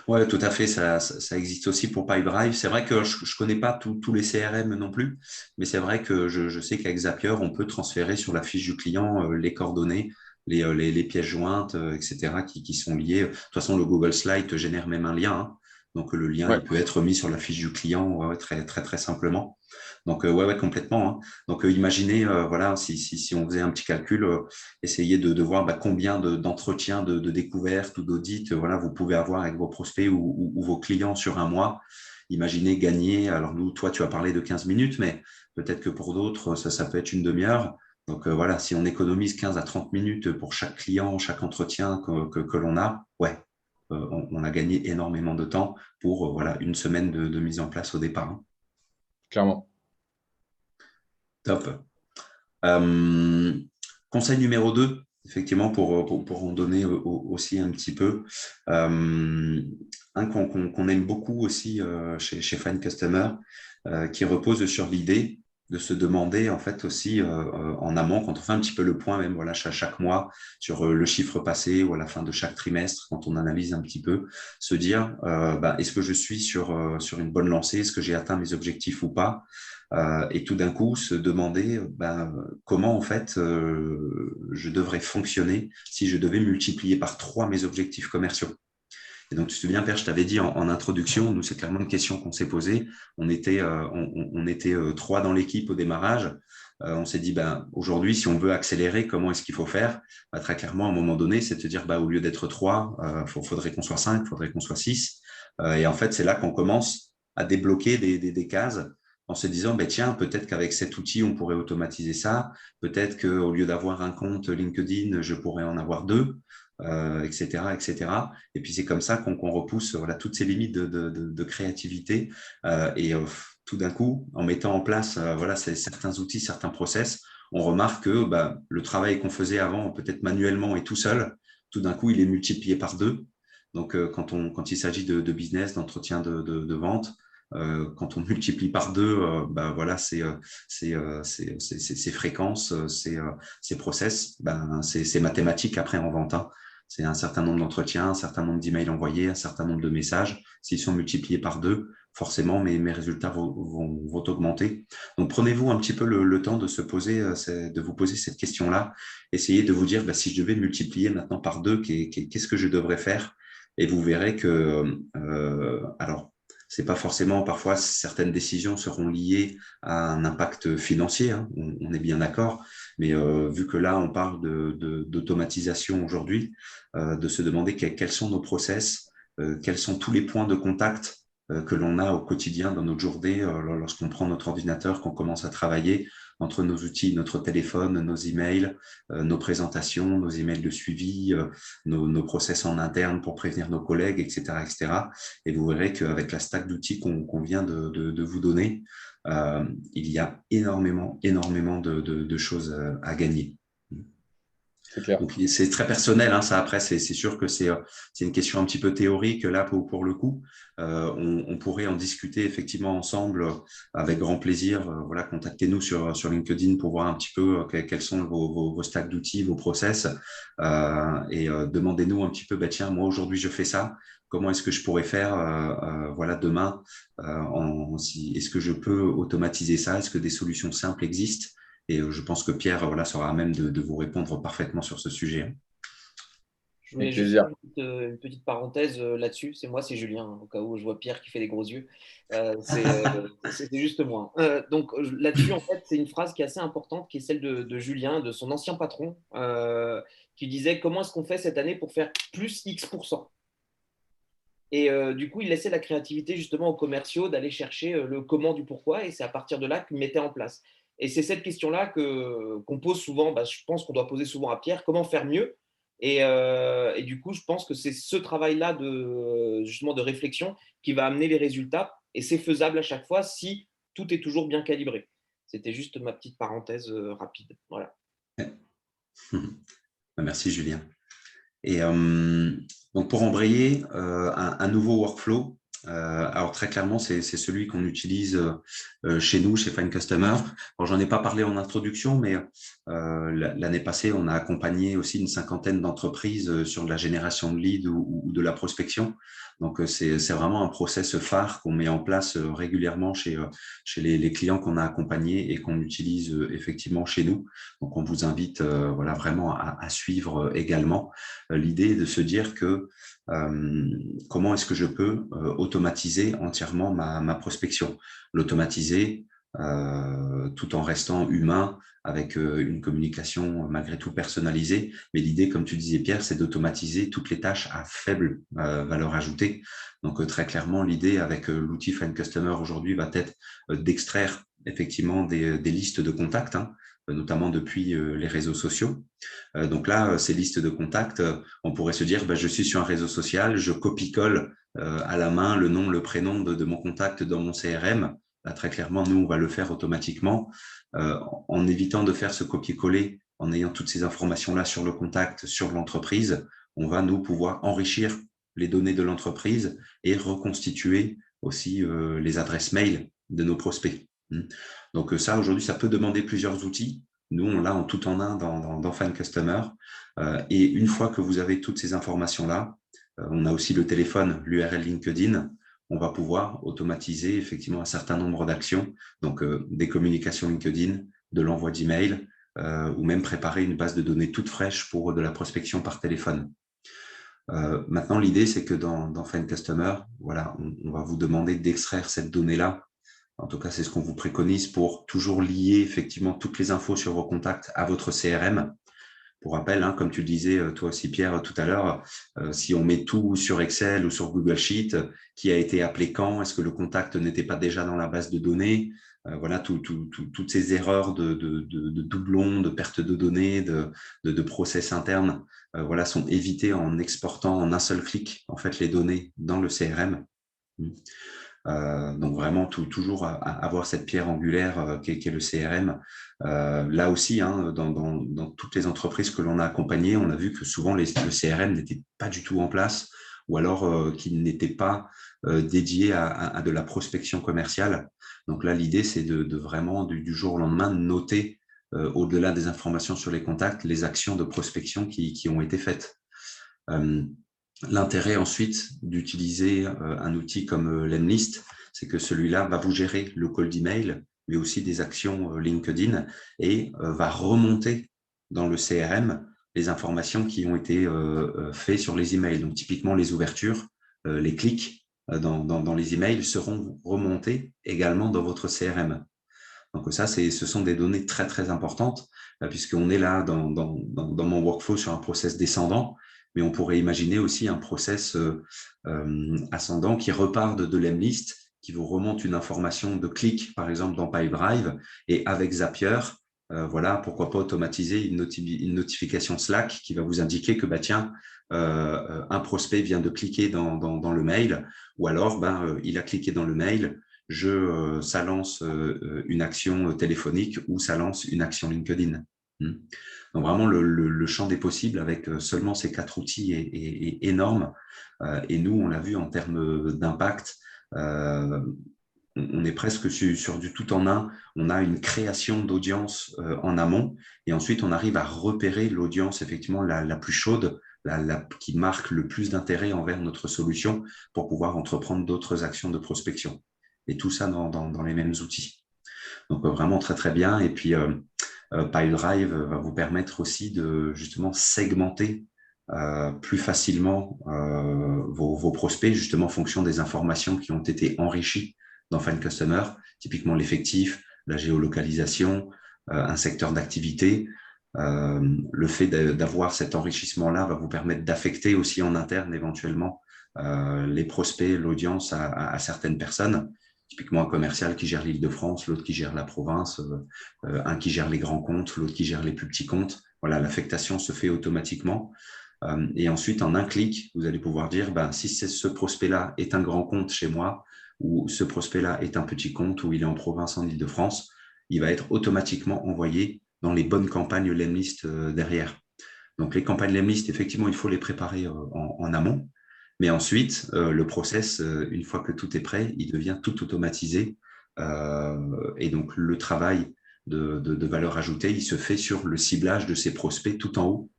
Oui, tout à fait. Ça existe aussi pour Pipedrive. C'est vrai que je ne connais pas tous les CRM non plus, mais c'est vrai que je sais qu'avec Zapier, on peut transférer sur la fiche du client les coordonnées, les pièces jointes, etc., qui sont liées. De toute façon, le Google Slide génère même un lien. Hein. Donc, le lien, il peut être mis sur la fiche du client très, très, très simplement. Donc, ouais, complètement. Hein. Donc, imaginez, voilà, si on faisait un petit calcul, essayez de voir combien d'entretiens, de découvertes ou d'audits voilà, vous pouvez avoir avec vos prospects ou vos clients sur un mois. Imaginez gagner. Alors, nous, toi, tu as parlé de 15 minutes, mais peut-être que pour d'autres, ça peut être une demi-heure. Donc, voilà, si on économise 15 à 30 minutes pour chaque client, chaque entretien que l'on a, ouais, on a gagné énormément de temps pour voilà, une semaine de mise en place au départ. Hein. Clairement. Top. Conseil numéro 2, effectivement, pour en donner aussi un petit peu. Un qu'on aime beaucoup aussi chez Find Customer, qui repose sur l'idée de se demander en fait aussi en amont, quand on fait un petit peu le point même voilà, chaque mois sur le chiffre passé ou à la fin de chaque trimestre, quand on analyse un petit peu, se dire est-ce que je suis sur une bonne lancée, est-ce que j'ai atteint mes objectifs ou pas et tout d'un coup se demander comment en fait je devrais fonctionner si je devais multiplier par 3 mes objectifs commerciaux. Et donc, tu te souviens, Père, je t'avais dit en introduction, nous, c'est clairement une question qu'on s'est posée. On était 3 dans l'équipe au démarrage. On s'est dit, aujourd'hui, si on veut accélérer, comment est-ce qu'il faut faire très clairement, à un moment donné, c'est de te dire, au lieu d'être 3, faudrait qu'on soit 5, faudrait qu'on soit 6. Et en fait, c'est là qu'on commence à débloquer des cases en se disant, tiens, peut-être qu'avec cet outil, on pourrait automatiser ça. Peut-être qu'au lieu d'avoir un compte LinkedIn, je pourrais en avoir 2. etc., etc. Et puis, c'est comme ça qu'on repousse voilà, toutes ces limites de créativité. Tout d'un coup, en mettant en place voilà, certains outils, certains process, on remarque que le travail qu'on faisait avant, peut-être manuellement et tout seul, tout d'un coup, il est multiplié par deux. Donc, quand il s'agit de business, d'entretien de vente, quand on multiplie par deux, voilà, ces fréquences, ces process, c'est mathématique après en vente. Hein. C'est un certain nombre d'entretiens, un certain nombre d'emails envoyés, un certain nombre de messages. S'ils sont multipliés par deux, forcément, mes résultats vont augmenter. Donc, prenez-vous un petit peu le temps de de vous poser cette question-là. Essayez de vous dire, si je devais multiplier maintenant par deux, qu'est-ce que je devrais faire? Et vous verrez que, alors, c'est pas forcément, parfois, certaines décisions seront liées à un impact financier, hein, on est bien d'accord, mais vu que là, on parle d'automatisation aujourd'hui, de se demander quels sont nos process, quels sont tous les points de contact que l'on a au quotidien dans notre journée, lorsqu'on prend notre ordinateur, qu'on commence à travailler, entre nos outils, notre téléphone, nos emails, nos présentations, nos emails de suivi, nos process en interne pour prévenir nos collègues, etc., etc. Et vous verrez qu'avec la stack d'outils qu'on vient de vous donner, il y a énormément de choses à gagner. C'est clair. Donc, c'est très personnel, hein, ça. Après, c'est sûr que c'est une question un petit peu théorique là pour le coup. On pourrait en discuter effectivement ensemble avec grand plaisir. Voilà, contactez-nous sur LinkedIn pour voir un petit peu quels sont vos stacks d'outils, vos process, et demandez-nous un petit peu. Tiens, moi aujourd'hui je fais ça. Comment est-ce que je pourrais faire voilà demain est-ce que je peux automatiser ça? Est-ce que des solutions simples existent? Et je pense que Pierre voilà, sera à même de vous répondre parfaitement sur ce sujet. Je voulais Avec juste plaisir. faire une petite parenthèse là-dessus. C'est moi, c'est Julien, hein, au cas où je vois Pierre qui fait des gros yeux. C'est juste moi. Donc là-dessus, en fait, c'est une phrase qui est assez importante, qui est celle de Julien, de son ancien patron, qui disait comment est-ce qu'on fait cette année pour faire plus X%. Et du coup, il laissait la créativité justement aux commerciaux d'aller chercher le comment du pourquoi, et c'est à partir de là qu'ils mettaient en place. Et c'est cette question-là qu'on pose souvent, je pense qu'on doit poser souvent à Pierre, comment faire mieux? Et du coup, je pense que c'est ce travail-là justement de réflexion qui va amener les résultats, et c'est faisable à chaque fois si tout est toujours bien calibré. C'était juste ma petite parenthèse rapide. Voilà. Merci Julien. Et donc pour embrayer un nouveau workflow, alors très clairement, c'est celui qu'on utilise chez nous, chez Find Customer. Alors, j'en ai pas parlé en introduction, mais l'année passée, on a accompagné aussi une cinquantaine d'entreprises sur de la génération de leads ou de la prospection. Donc, c'est vraiment un process phare qu'on met en place régulièrement chez les clients qu'on a accompagnés et qu'on utilise effectivement chez nous. Donc, on vous invite voilà, vraiment à suivre également. L'idée est de se dire que comment est-ce que je peux automatiser entièrement ma prospection, l'automatiser tout en restant humain avec une communication malgré tout personnalisée. Mais l'idée, comme tu disais Pierre, c'est d'automatiser toutes les tâches à faible valeur ajoutée. Donc très clairement, l'idée avec l'outil Find Customer aujourd'hui va être d'extraire effectivement des listes de contacts, hein, notamment depuis les réseaux sociaux. Donc là, ces listes de contacts, on pourrait se dire, je suis sur un réseau social, je copie-colle à la main le nom, le prénom de mon contact dans mon CRM. Là, très clairement, nous, on va le faire automatiquement en évitant de faire ce copier-coller, en ayant toutes ces informations-là sur le contact, sur l'entreprise. On va, nous, pouvoir enrichir les données de l'entreprise et reconstituer aussi les adresses mail de nos prospects. Donc ça, aujourd'hui, ça peut demander plusieurs outils. Nous, on l'a en tout en un dans Find Customer. Et une fois que vous avez toutes ces informations-là, on a aussi le téléphone, l'URL LinkedIn. On va pouvoir automatiser effectivement un certain nombre d'actions, donc des communications LinkedIn, de l'envoi d'email, ou même préparer une base de données toute fraîche pour de la prospection par téléphone. Maintenant, l'idée, c'est que dans Find Customer, voilà, on va vous demander d'extraire cette donnée-là. En tout cas, c'est ce qu'on vous préconise pour toujours lier effectivement toutes les infos sur vos contacts à votre CRM. Pour rappel, hein, comme tu le disais toi aussi Pierre tout à l'heure, si on met tout sur Excel ou sur Google Sheet, qui a été appelé quand, est-ce que le contact n'était pas déjà dans la base de données, Voilà, toutes ces erreurs de doublons, de perte de données, de process internes, voilà, sont évitées en exportant en un seul clic en fait les données dans le CRM. Donc vraiment toujours avoir cette pierre angulaire qu'est le CRM. Là aussi, hein, dans toutes les entreprises que l'on a accompagnées, on a vu que souvent le CRM n'était pas du tout en place, ou alors qu'il n'était pas dédié à de la prospection commerciale. Donc là, l'idée, c'est de vraiment du jour au lendemain noter, au-delà des informations sur les contacts, les actions de prospection qui ont été faites. L'intérêt ensuite d'utiliser un outil comme Lemlist, c'est que celui-là va vous gérer le call d'email, mais aussi des actions LinkedIn et va remonter dans le CRM les informations qui ont été faites sur les emails. Donc typiquement les ouvertures, les clics dans les emails seront remontés également dans votre CRM. Donc ça, ce sont des données très très importantes puisqu'on est là dans mon workflow sur un process descendant, mais on pourrait imaginer aussi un process ascendant qui repart de Lemlist, qui vous remonte une information de clic, par exemple dans Pipedrive, et avec Zapier, voilà, pourquoi pas automatiser une notification Slack qui va vous indiquer que, bah, tiens, un prospect vient de cliquer dans le mail, ou alors il a cliqué dans le mail, ça lance une action téléphonique ou ça lance une action LinkedIn. Donc vraiment, le champ des possibles avec seulement ces 4 outils est énorme. Et nous, on l'a vu en termes d'impact, on est presque sur du tout en un. On a une création d'audience en amont et ensuite, on arrive à repérer l'audience effectivement la plus chaude, qui marque le plus d'intérêt envers notre solution pour pouvoir entreprendre d'autres actions de prospection. Et tout ça dans les mêmes outils. Donc, vraiment très, très bien. Et puis, Pipedrive va vous permettre aussi de justement segmenter plus facilement vos prospects, justement en fonction des informations qui ont été enrichies dans Find Customer, typiquement l'effectif, la géolocalisation, un secteur d'activité. Le fait d'avoir cet enrichissement-là va vous permettre d'affecter aussi en interne éventuellement les prospects, l'audience à certaines personnes. Typiquement un commercial qui gère l'Île-de-France, l'autre qui gère la province, un qui gère les grands comptes, l'autre qui gère les plus petits comptes. Voilà, l'affectation se fait automatiquement. Et ensuite, en un clic, vous allez pouvoir dire, si ce prospect-là est un grand compte chez moi, ou ce prospect-là est un petit compte, ou il est en province en Île-de-France, il va être automatiquement envoyé dans les bonnes campagnes Lemlist derrière. Donc, les campagnes Lemlist, effectivement, il faut les préparer en amont. Mais ensuite, le process, une fois que tout est prêt, il devient tout automatisé. Et donc, le travail de valeur ajoutée, il se fait sur le ciblage de ces prospects tout en haut.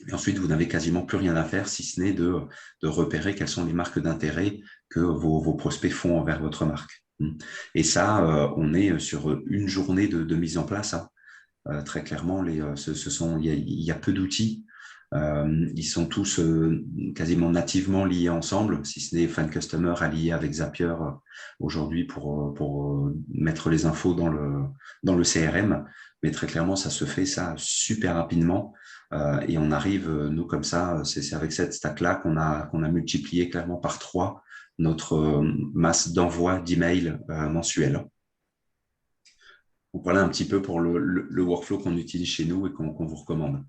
Et ensuite, vous n'avez quasiment plus rien à faire, si ce n'est de repérer quelles sont les marques d'intérêt que vos prospects font envers votre marque. Et ça, on est sur une journée de mise en place. Très clairement, il y a peu d'outils. Ils sont tous quasiment nativement liés ensemble, si ce n'est Find Customer allié avec Zapier aujourd'hui pour mettre les infos dans le CRM. Mais très clairement, ça se fait ça super rapidement. Et on arrive, nous, comme ça, c'est avec cette stack-là qu'on a multiplié clairement par 3 notre masse d'envoi d'emails mensuels. Donc voilà un petit peu pour le workflow qu'on utilise chez nous et qu'on vous recommande.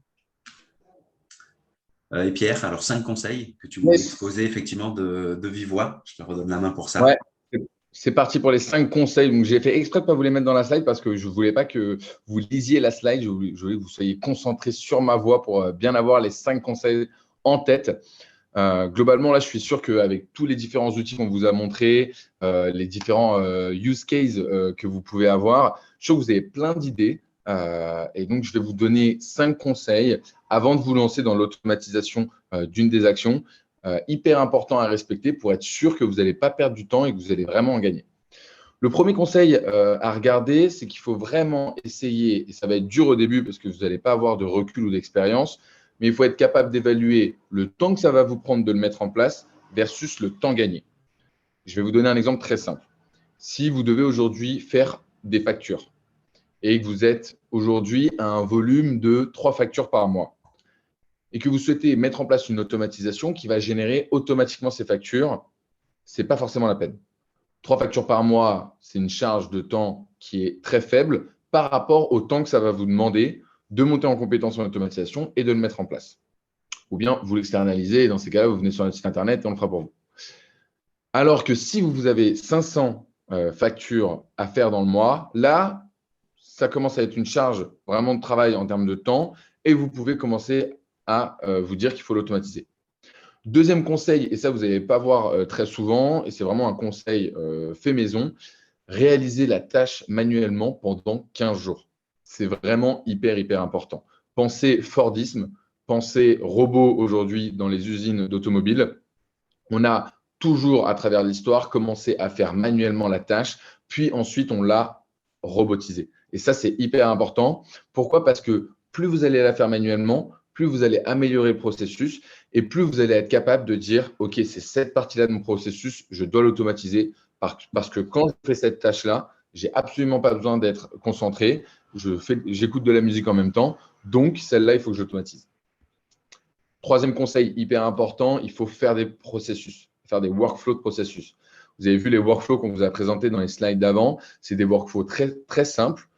Et Pierre, alors 5 conseils que tu voulais exposer effectivement de vive voix. Je te redonne la main pour ça. Ouais, c'est parti pour les 5 conseils. Donc, j'ai fait exprès de ne pas vous les mettre dans la slide parce que je ne voulais pas que vous lisiez la slide. Je voulais que vous soyez concentrés sur ma voix pour bien avoir les 5 conseils en tête. Globalement, là, je suis sûr qu'avec tous les différents outils qu'on vous a montrés, les différents use cases que vous pouvez avoir, je suis sûr que vous avez plein d'idées. Et donc, je vais vous donner 5 conseils avant de vous lancer dans l'automatisation d'une des actions, hyper important à respecter pour être sûr que vous n'allez pas perdre du temps et que vous allez vraiment en gagner. Le premier conseil à regarder, c'est qu'il faut vraiment essayer, et ça va être dur au début parce que vous n'allez pas avoir de recul ou d'expérience, mais il faut être capable d'évaluer le temps que ça va vous prendre de le mettre en place versus le temps gagné. Je vais vous donner un exemple très simple. Si vous devez aujourd'hui faire des factures et que vous êtes aujourd'hui à un volume de 3 factures par mois et que vous souhaitez mettre en place une automatisation qui va générer automatiquement ces factures, ce n'est pas forcément la peine. 3 factures par mois, c'est une charge de temps qui est très faible par rapport au temps que ça va vous demander de monter en compétence en automatisation et de le mettre en place. Ou bien vous l'externalisez et dans ces cas-là, vous venez sur notre site internet et on le fera pour vous. Alors que si vous avez 500 factures à faire dans le mois, là, ça commence à être une charge vraiment de travail en termes de temps et vous pouvez commencer à vous dire qu'il faut l'automatiser. Deuxième conseil, et ça, vous n'allez pas voir très souvent, et c'est vraiment un conseil fait maison, réaliser la tâche manuellement pendant 15 jours. C'est vraiment hyper important. Pensez Fordisme, pensez robot aujourd'hui dans les usines d'automobile. On a toujours, à travers l'histoire, commencé à faire manuellement la tâche, puis ensuite, on l'a robotisé. Et ça, c'est hyper important. Pourquoi? Parce que plus vous allez la faire manuellement, plus vous allez améliorer le processus et plus vous allez être capable de dire, OK, c'est cette partie-là de mon processus, je dois l'automatiser parce que quand je fais cette tâche-là, j'ai absolument pas besoin d'être concentré. J'écoute de la musique en même temps. Donc, celle-là, il faut que j'automatise. Troisième conseil hyper important, il faut faire des processus, faire des workflows de processus. Vous avez vu les workflows qu'on vous a présentés dans les slides d'avant. C'est des workflows très simples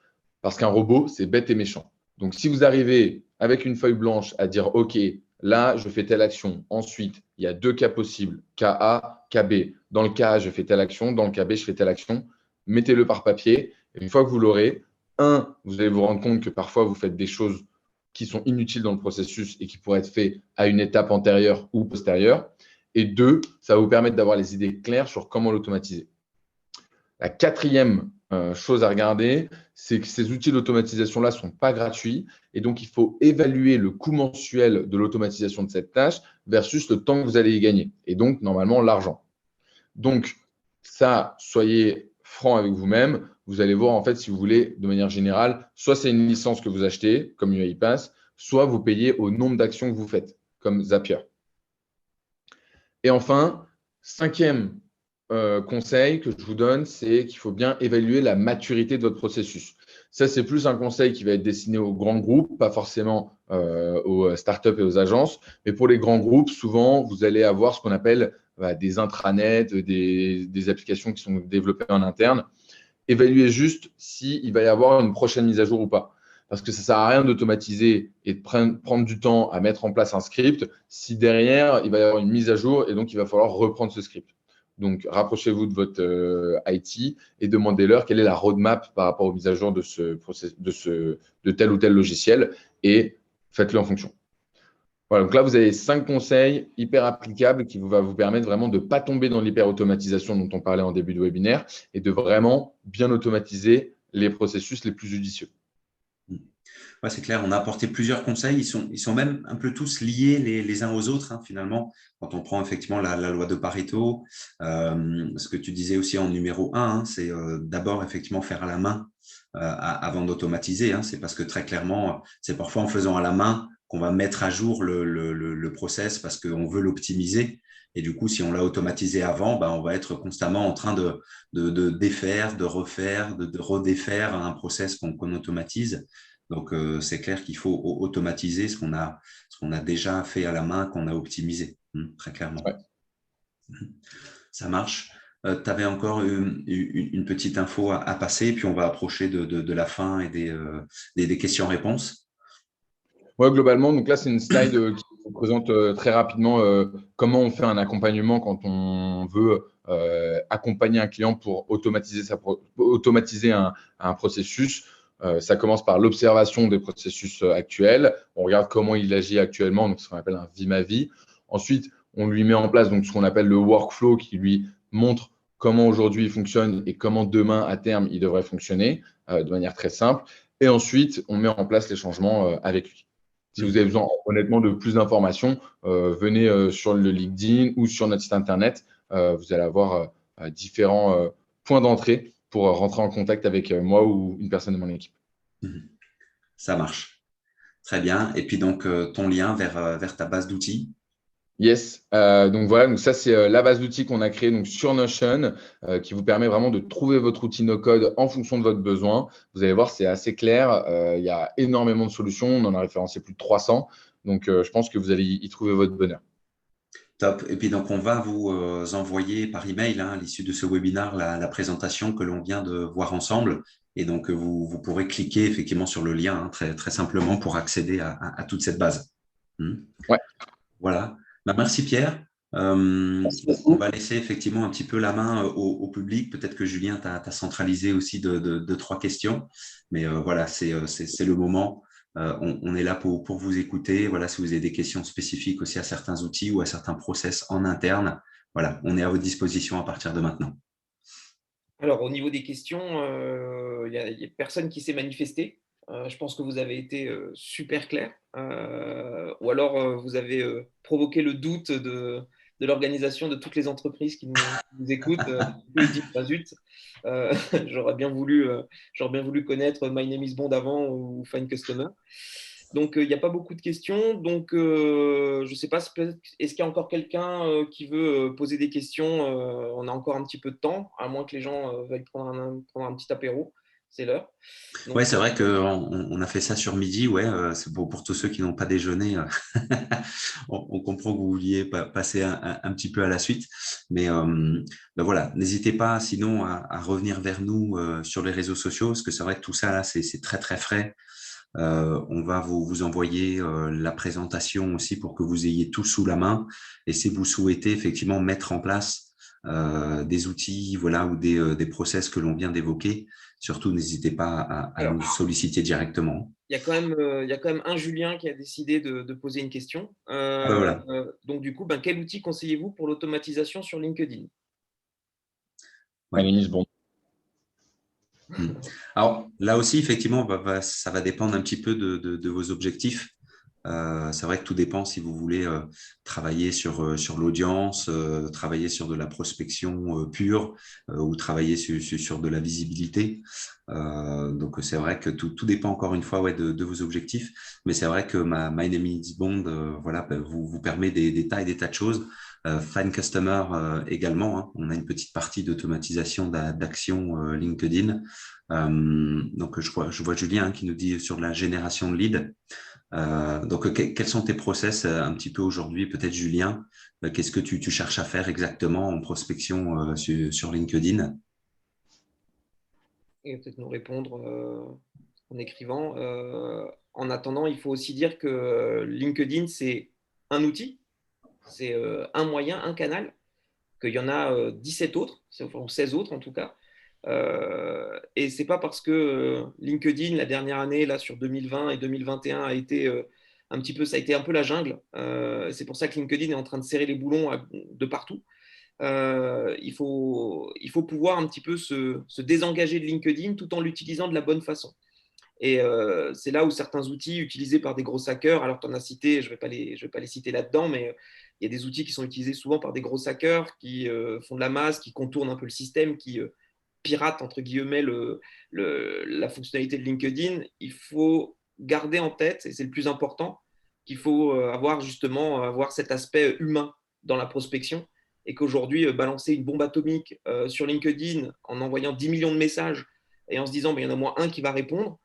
parce qu'un robot, c'est bête et méchant. Donc, si vous arrivez avec une feuille blanche à dire, OK, là, je fais telle action. Ensuite, il y a 2 cas possibles, cas A, cas B. Dans le cas A, je fais telle action. Dans le cas B, je fais telle action. Mettez-le par papier. Et une fois que vous l'aurez, vous allez vous rendre compte que parfois, vous faites des choses qui sont inutiles dans le processus et qui pourraient être faits à une étape antérieure ou postérieure. Et 2, ça va vous permettre d'avoir les idées claires sur comment l'automatiser. La quatrième chose à regarder, c'est que ces outils d'automatisation-là ne sont pas gratuits et donc il faut évaluer le coût mensuel de l'automatisation de cette tâche versus le temps que vous allez y gagner et donc normalement l'argent. Donc ça, soyez franc avec vous-même. Vous allez voir en fait si vous voulez de manière générale, soit c'est une licence que vous achetez comme UiPath, soit vous payez au nombre d'actions que vous faites comme Zapier. Et enfin, cinquième conseil que je vous donne, c'est qu'il faut bien évaluer la maturité de votre processus. Ça, c'est plus un conseil qui va être destiné aux grands groupes, pas forcément aux startups et aux agences. Mais pour les grands groupes, souvent, vous allez avoir ce qu'on appelle des intranets, des applications qui sont développées en interne. Évaluez juste s'il va y avoir une prochaine mise à jour ou pas. Parce que ça ne sert à rien d'automatiser et de prendre du temps à mettre en place un script si derrière, il va y avoir une mise à jour et donc il va falloir reprendre ce script. Donc, rapprochez-vous de votre IT et demandez-leur quelle est la roadmap par rapport aux mises à jour de tel ou tel logiciel et faites-le en fonction. Voilà, donc là, vous avez 5 conseils hyper applicables qui va vous permettre vraiment de ne pas tomber dans l'hyper-automatisation dont on parlait en début de webinaire et de vraiment bien automatiser les processus les plus judicieux. Ouais, c'est clair, on a apporté plusieurs conseils. Ils sont même un peu tous liés les uns aux autres, hein, finalement. Quand on prend effectivement la loi de Pareto, ce que tu disais aussi en numéro 1, hein, c'est d'abord effectivement faire à la main avant d'automatiser. Hein. C'est parce que très clairement, c'est parfois en faisant à la main qu'on va mettre à jour le process parce qu'on veut l'optimiser. Et du coup, si on l'a automatisé avant, ben, on va être constamment en train de défaire, de refaire, de redéfaire un process qu'on automatise. Donc, c'est clair qu'il faut automatiser ce qu'on a déjà fait à la main, qu'on a optimisé, très clairement. Ouais. Ça marche. Tu avais encore une petite info à passer, puis on va approcher de la fin et des questions-réponses. Ouais, globalement, donc là, c'est une slide qui vous présente très rapidement comment on fait un accompagnement quand on veut accompagner un client pour automatiser un processus. Ça commence par l'observation des processus actuels. On regarde comment il agit actuellement, donc ce qu'on appelle un vie ma vie. Ensuite, on lui met en place donc, ce qu'on appelle le workflow qui lui montre comment aujourd'hui il fonctionne et comment demain, à terme, il devrait fonctionner de manière très simple. Et ensuite, on met en place les changements avec lui. Si vous avez besoin, honnêtement, de plus d'informations, venez sur le LinkedIn ou sur notre site internet. Vous allez avoir différents points d'entrée pour rentrer en contact avec moi ou une personne de mon équipe. Ça marche. Très bien. Et puis donc, ton lien vers ta base d'outils. Yes, donc voilà, donc ça c'est la base d'outils qu'on a créée donc sur Notion qui vous permet vraiment de trouver votre outil no-code en fonction de votre besoin. Vous allez voir, c'est assez clair. Il y a énormément de solutions. On en a référencé plus de 300. Donc, je pense que vous allez y trouver votre bonheur. Top. Et puis donc, on va vous envoyer par email, à l'issue de ce webinaire, la présentation que l'on vient de voir ensemble. Et donc, vous pourrez cliquer effectivement sur le lien très, très simplement pour accéder à toute cette base. Ouais. Voilà. Bah, merci Pierre. Merci On beaucoup. va laisser effectivement un petit peu la main au public. Peut-être que Julien t'a centralisé aussi de 3 questions. Mais voilà, c'est le moment. On est là pour vous écouter. Voilà, si vous avez des questions spécifiques aussi à certains outils ou à certains process en interne, voilà, on est à votre disposition à partir de maintenant. Alors, au niveau des questions, il y a personne qui s'est manifesté. Je pense que vous avez été super clair. Ou alors, vous avez provoqué le doute de l'organisation de toutes les entreprises qui nous écoutent. Du coup, ils se disent, bah, zut, euh, j'aurais bien voulu connaître My Name is Bond avant ou Find Customer. Donc, il n'y a pas beaucoup de questions. Donc, je ne sais pas, est-ce qu'il y a encore quelqu'un qui veut poser des questions? On a encore un petit peu de temps, à moins que les gens veuillent prendre un petit apéro. C'est l'heure. Ouais, Donc, c'est vrai qu'on a fait ça sur midi. Ouais, c'est pour tous ceux qui n'ont pas déjeuné. On comprend que vous vouliez passer un petit peu à la suite. Mais ben voilà, n'hésitez pas sinon à revenir vers nous sur les réseaux sociaux, parce que c'est vrai que tout ça, là, c'est très, très frais. On va vous envoyer la présentation aussi pour que vous ayez tout sous la main. Et si vous souhaitez effectivement mettre en place des outils, voilà, ou des process que l'on vient d'évoquer, surtout n'hésitez pas à alors, nous solliciter directement. il y a quand même un Julien qui a décidé de poser une question. Ah ben voilà. Donc, du coup, ben, quel outil conseillez-vous pour l'automatisation sur LinkedIn? Ouais. Annelise, bon. Mm. Alors là aussi, effectivement, ça va dépendre un petit peu de vos objectifs. C'est vrai que tout dépend si vous voulez travailler sur l'audience, travailler sur de la prospection pure ou travailler sur de la visibilité. Donc c'est vrai que tout dépend encore une fois ouais, de vos objectifs. Mais c'est vrai que My Name is Bond voilà, vous permet des tas et des tas de choses. Find Customer également. Hein. On a une petite partie d'automatisation d'actions LinkedIn. Donc je vois Julien qui nous dit sur la génération de leads. Donc, quels sont tes process un petit peu aujourd'hui, peut-être Julien? Qu'est-ce que tu cherches à faire exactement en prospection sur LinkedIn? Et peut-être nous répondre en écrivant. En attendant, il faut aussi dire que LinkedIn, c'est un outil, c'est un moyen, un canal, qu'il y en a 17 autres, ou 16 autres en tout cas. Et c'est pas parce que LinkedIn, la dernière année, là, sur 2020 et 2021, a été ça a été un peu la jungle. C'est pour ça que LinkedIn est en train de serrer les boulons de partout. Il faut pouvoir un petit peu se désengager de LinkedIn tout en l'utilisant de la bonne façon. Et c'est là où certains outils utilisés par des gros hackers, alors tu en as cité, je ne vais pas les citer là-dedans, mais il y a des outils qui sont utilisés souvent par des gros hackers qui font de la masse, qui contournent un peu le système, qui piratent, entre guillemets, la fonctionnalité de LinkedIn. Il faut garder en tête, et c'est le plus important, qu'il faut avoir cet aspect humain dans la prospection et qu'aujourd'hui, balancer une bombe atomique sur LinkedIn en envoyant 10 millions de messages et en se disant, il y en a au moins un qui va répondre,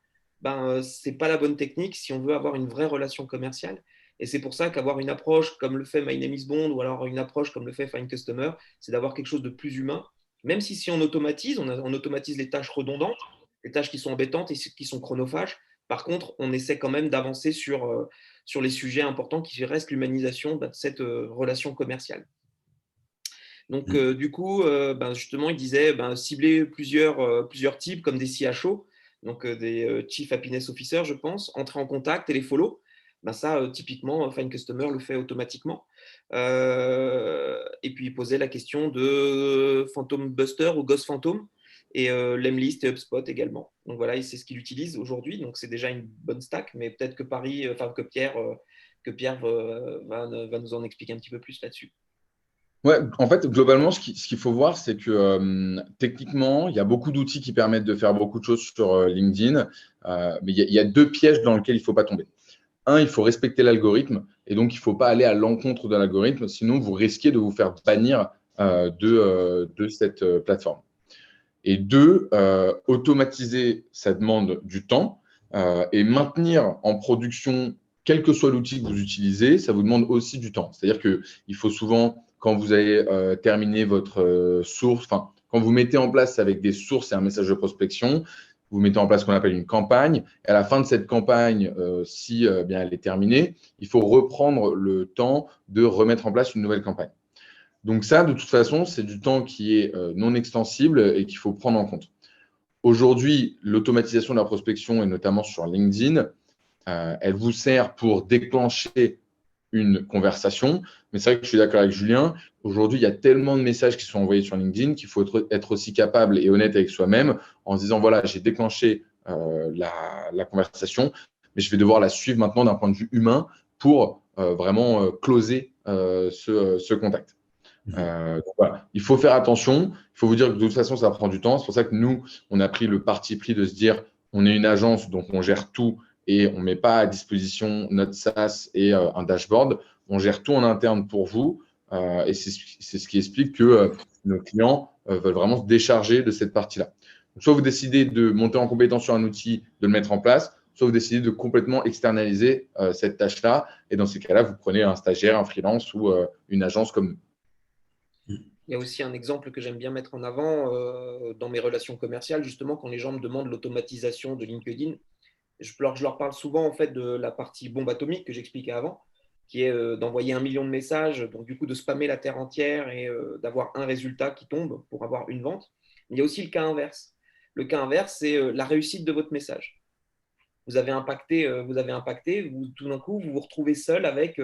ce n'est pas la bonne technique si on veut avoir une vraie relation commerciale. Et c'est pour ça qu'avoir une approche comme le fait My Name is Bond ou alors une approche comme le fait Find Customer, c'est d'avoir quelque chose de plus humain. Même si on automatise, on automatise les tâches redondantes, les tâches qui sont embêtantes et qui sont chronophages. Par contre, on essaie quand même d'avancer sur les sujets importants qui restent l'humanisation de cette relation commerciale. Donc, du coup, justement, il disait cibler plusieurs types comme des CHO, donc des Chief Happiness Officer, je pense, entrer en contact et les follow. Ça, typiquement, Find Customer le fait automatiquement. Et puis, il posait la question de Phantom Buster ou Ghost Phantom et Lemlist et HubSpot également. Donc, voilà, c'est ce qu'il utilise aujourd'hui. Donc, c'est déjà une bonne stack, mais peut-être que Pierre va nous en expliquer un petit peu plus là-dessus. Ouais, en fait, globalement, ce qu'il faut voir, c'est que techniquement, il y a beaucoup d'outils qui permettent de faire beaucoup de choses sur LinkedIn, mais il y a deux pièges dans lesquels il ne faut pas tomber. Un, il faut respecter l'algorithme, et donc il ne faut pas aller à l'encontre de l'algorithme, sinon vous risquez de vous faire bannir de cette plateforme. Et deux, automatiser, ça demande du temps, et maintenir en production quel que soit l'outil que vous utilisez, ça vous demande aussi du temps. C'est-à-dire qu'il faut souvent, quand vous avez terminé votre source, enfin, quand vous mettez en place avec des sources et un message de prospection, vous mettez en place ce qu'on appelle une campagne. Et à la fin de cette campagne, si bien elle est terminée, il faut reprendre le temps de remettre en place une nouvelle campagne. Donc ça, de toute façon, c'est du temps qui est non extensible et qu'il faut prendre en compte. Aujourd'hui, l'automatisation de la prospection, et notamment sur LinkedIn, elle vous sert pour déclencher une conversation. Mais c'est vrai que je suis d'accord avec Julien. Aujourd'hui, il y a tellement de messages qui sont envoyés sur LinkedIn qu'il faut être aussi capable et honnête avec soi-même en se disant, voilà, j'ai déclenché la conversation, mais je vais devoir la suivre maintenant d'un point de vue humain pour vraiment closer ce contact. Donc voilà. Il faut faire attention. Il faut vous dire que de toute façon, ça prend du temps. C'est pour ça que nous, on a pris le parti pris de se dire, on est une agence, donc on gère tout et on ne met pas à disposition notre SaaS et un dashboard. On gère tout en interne pour vous. Et c'est ce qui explique que nos clients veulent vraiment se décharger de cette partie-là. Donc, soit vous décidez de monter en compétence sur un outil, de le mettre en place, soit vous décidez de complètement externaliser cette tâche-là. Et dans ces cas-là, vous prenez un stagiaire, un freelance ou une agence comme nous. Il y a aussi un exemple que j'aime bien mettre en avant dans mes relations commerciales, justement, quand les gens me demandent l'automatisation de LinkedIn. Je leur parle souvent en fait de la partie bombe atomique que j'expliquais avant, qui est d'envoyer 1 million de messages, donc du coup de spammer la terre entière et d'avoir un résultat qui tombe pour avoir une vente. Mais il y a aussi le cas inverse. Le cas inverse, c'est la réussite de votre message. Vous avez impacté, tout d'un coup, vous vous retrouvez seul avec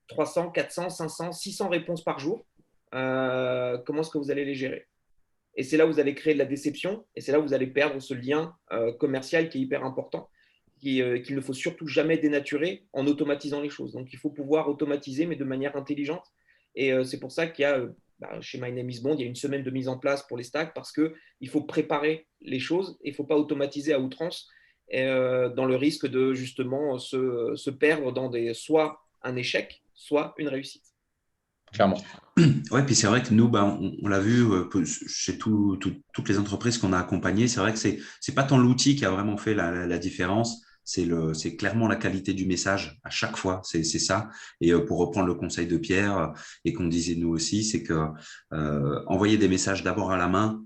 300, 400, 500, 600 réponses par jour. Comment est-ce que vous allez les gérer? Et c'est là où vous allez créer de la déception, et c'est là où vous allez perdre ce lien commercial qui est hyper important, qu'il ne faut surtout jamais dénaturer en automatisant les choses. Donc il faut pouvoir automatiser, mais de manière intelligente. Et c'est pour ça qu'il y a, chez My Name is Bond, il y a une semaine de mise en place pour les stacks, parce qu'il faut préparer les choses, et il ne faut pas automatiser à outrance, dans le risque de justement se perdre dans soit un échec, soit une réussite. Clairement. Ouais, puis c'est vrai que nous, on l'a vu chez toutes les entreprises qu'on a accompagnées. C'est vrai que c'est pas tant l'outil qui a vraiment fait la différence, c'est clairement la qualité du message à chaque fois. C'est ça. Et pour reprendre le conseil de Pierre et qu'on disait nous aussi, c'est que envoyer des messages d'abord à la main,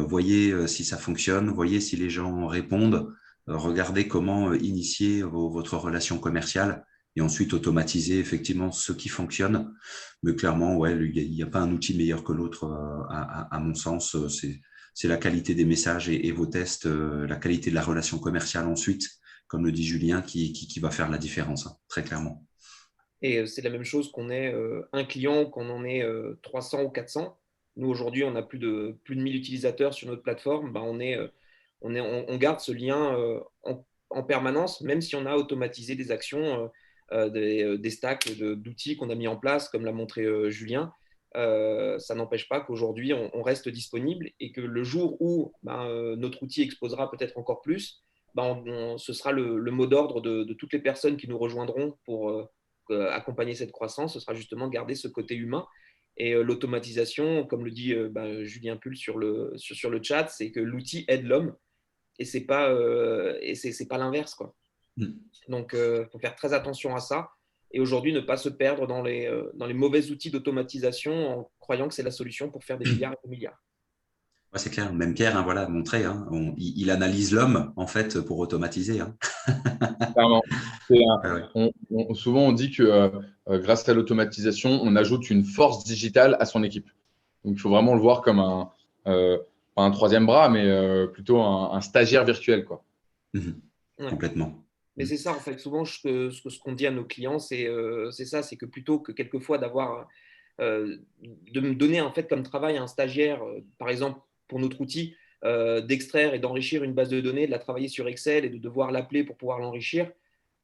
voyez si ça fonctionne, voyez si les gens répondent, regardez comment initier votre relation commerciale et ensuite automatiser effectivement ce qui fonctionne. Mais clairement, ouais, il n'y a pas un outil meilleur que l'autre, à mon sens. C'est la qualité des messages et vos tests, la qualité de la relation commerciale ensuite, comme le dit Julien, qui va faire la différence, hein, très clairement. Et c'est la même chose qu'on ait un client, qu'on en ait 300 ou 400. Nous, aujourd'hui, on a plus de 1000 utilisateurs sur notre plateforme. On garde ce lien en permanence, même si on a automatisé des actions, des stacks d'outils qu'on a mis en place, comme l'a montré Julien. Ça n'empêche pas qu'aujourd'hui, on reste disponible et que le jour où notre outil exposera peut-être encore plus, ce sera le mot d'ordre de toutes les personnes qui nous rejoindront pour accompagner cette croissance. Ce sera justement de garder ce côté humain. Et l'automatisation, comme le dit Julien Pull sur le chat, c'est que l'outil aide l'homme et c'est pas l'inverse, quoi. Donc, il faut faire très attention à ça. Et aujourd'hui, ne pas se perdre dans les mauvais outils d'automatisation en croyant que c'est la solution pour faire des milliards et des milliards. Ouais, c'est clair. Même Pierre, hein, voilà, a montré, hein, il analyse l'homme en fait pour automatiser, hein. Clairement. Ouais, ouais. Souvent, on dit que grâce à l'automatisation, on ajoute une force digitale à son équipe. Donc, il faut vraiment le voir comme pas un troisième bras, mais plutôt un stagiaire virtuel, quoi. Ouais. Complètement. Mais c'est ça, en fait, souvent, ce qu'on dit à nos clients, c'est ça, c'est que plutôt que quelquefois de me donner en fait comme travail à un stagiaire, par exemple pour notre outil, d'extraire et d'enrichir une base de données, de la travailler sur Excel et de devoir l'appeler pour pouvoir l'enrichir,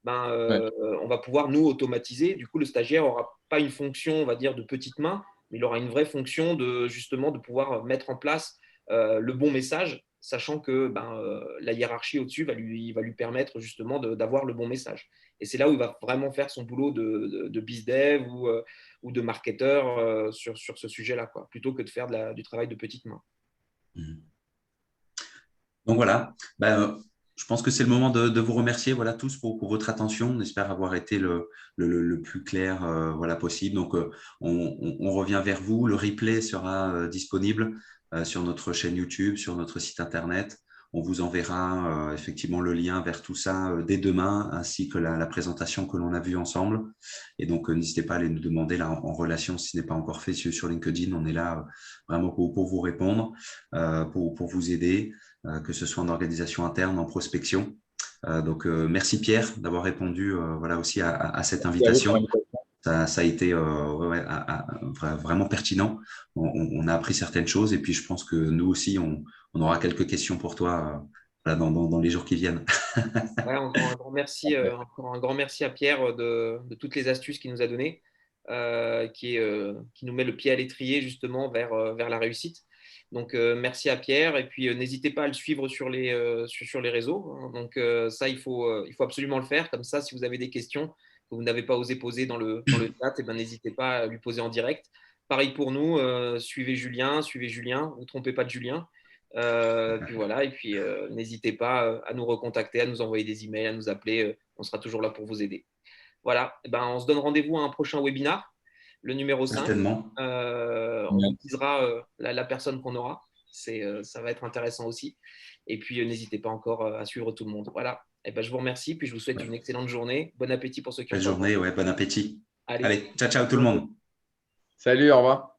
Ouais. on va pouvoir nous automatiser. Du coup, le stagiaire n'aura pas une fonction, on va dire, de petite main, mais il aura une vraie fonction de justement de pouvoir mettre en place le bon message, sachant que la hiérarchie au-dessus va lui permettre justement d'avoir le bon message. Et c'est là où il va vraiment faire son boulot de bizdev ou de marketeur sur ce sujet-là, quoi, plutôt que de faire du travail de petite main. Donc voilà. je pense que c'est le moment de vous remercier voilà, tous pour votre attention. On espère avoir été le plus clair voilà, possible. Donc, on revient vers vous. Le replay sera disponible sur notre chaîne YouTube, sur notre site Internet. On vous enverra effectivement le lien vers tout ça dès demain, ainsi que la présentation que l'on a vue ensemble. Et donc, n'hésitez pas à aller nous demander là, en relation, si ce n'est pas encore fait sur LinkedIn. On est là vraiment pour vous répondre, pour vous aider, que ce soit en organisation interne, en prospection. Donc, merci Pierre d'avoir répondu voilà, aussi à cette invitation. Ça a été vraiment pertinent. On a appris certaines choses et puis je pense que nous aussi, on aura quelques questions pour toi voilà, dans les jours qui viennent. Ouais, encore un grand merci à Pierre de toutes les astuces qu'il nous a données, qui nous met le pied à l'étrier justement vers la réussite. Donc, merci à Pierre. Et puis, n'hésitez pas à le suivre sur les réseaux, hein. Donc, ça, il faut absolument le faire. Comme ça, si vous avez des questions que vous n'avez pas osé poser dans le chat, eh ben, n'hésitez pas à lui poser en direct. Pareil pour nous, suivez Julien, ne vous trompez pas de Julien. Puis voilà, et puis n'hésitez pas à nous recontacter, à nous envoyer des emails, à nous appeler. On sera toujours là pour vous aider. Voilà, eh ben, on se donne rendez-vous à un prochain webinar, le numéro 5. Certainement. On vous disera la personne qu'on aura. Ça va être intéressant aussi. Et puis, n'hésitez pas encore à suivre tout le monde. Voilà. Eh ben, je vous remercie. Puis, je vous souhaite une excellente journée. Bon appétit pour ceux qui ont Belle faim. journée, ouais, bon appétit. Allez. Allez, ciao, ciao tout le monde. Salut, au revoir.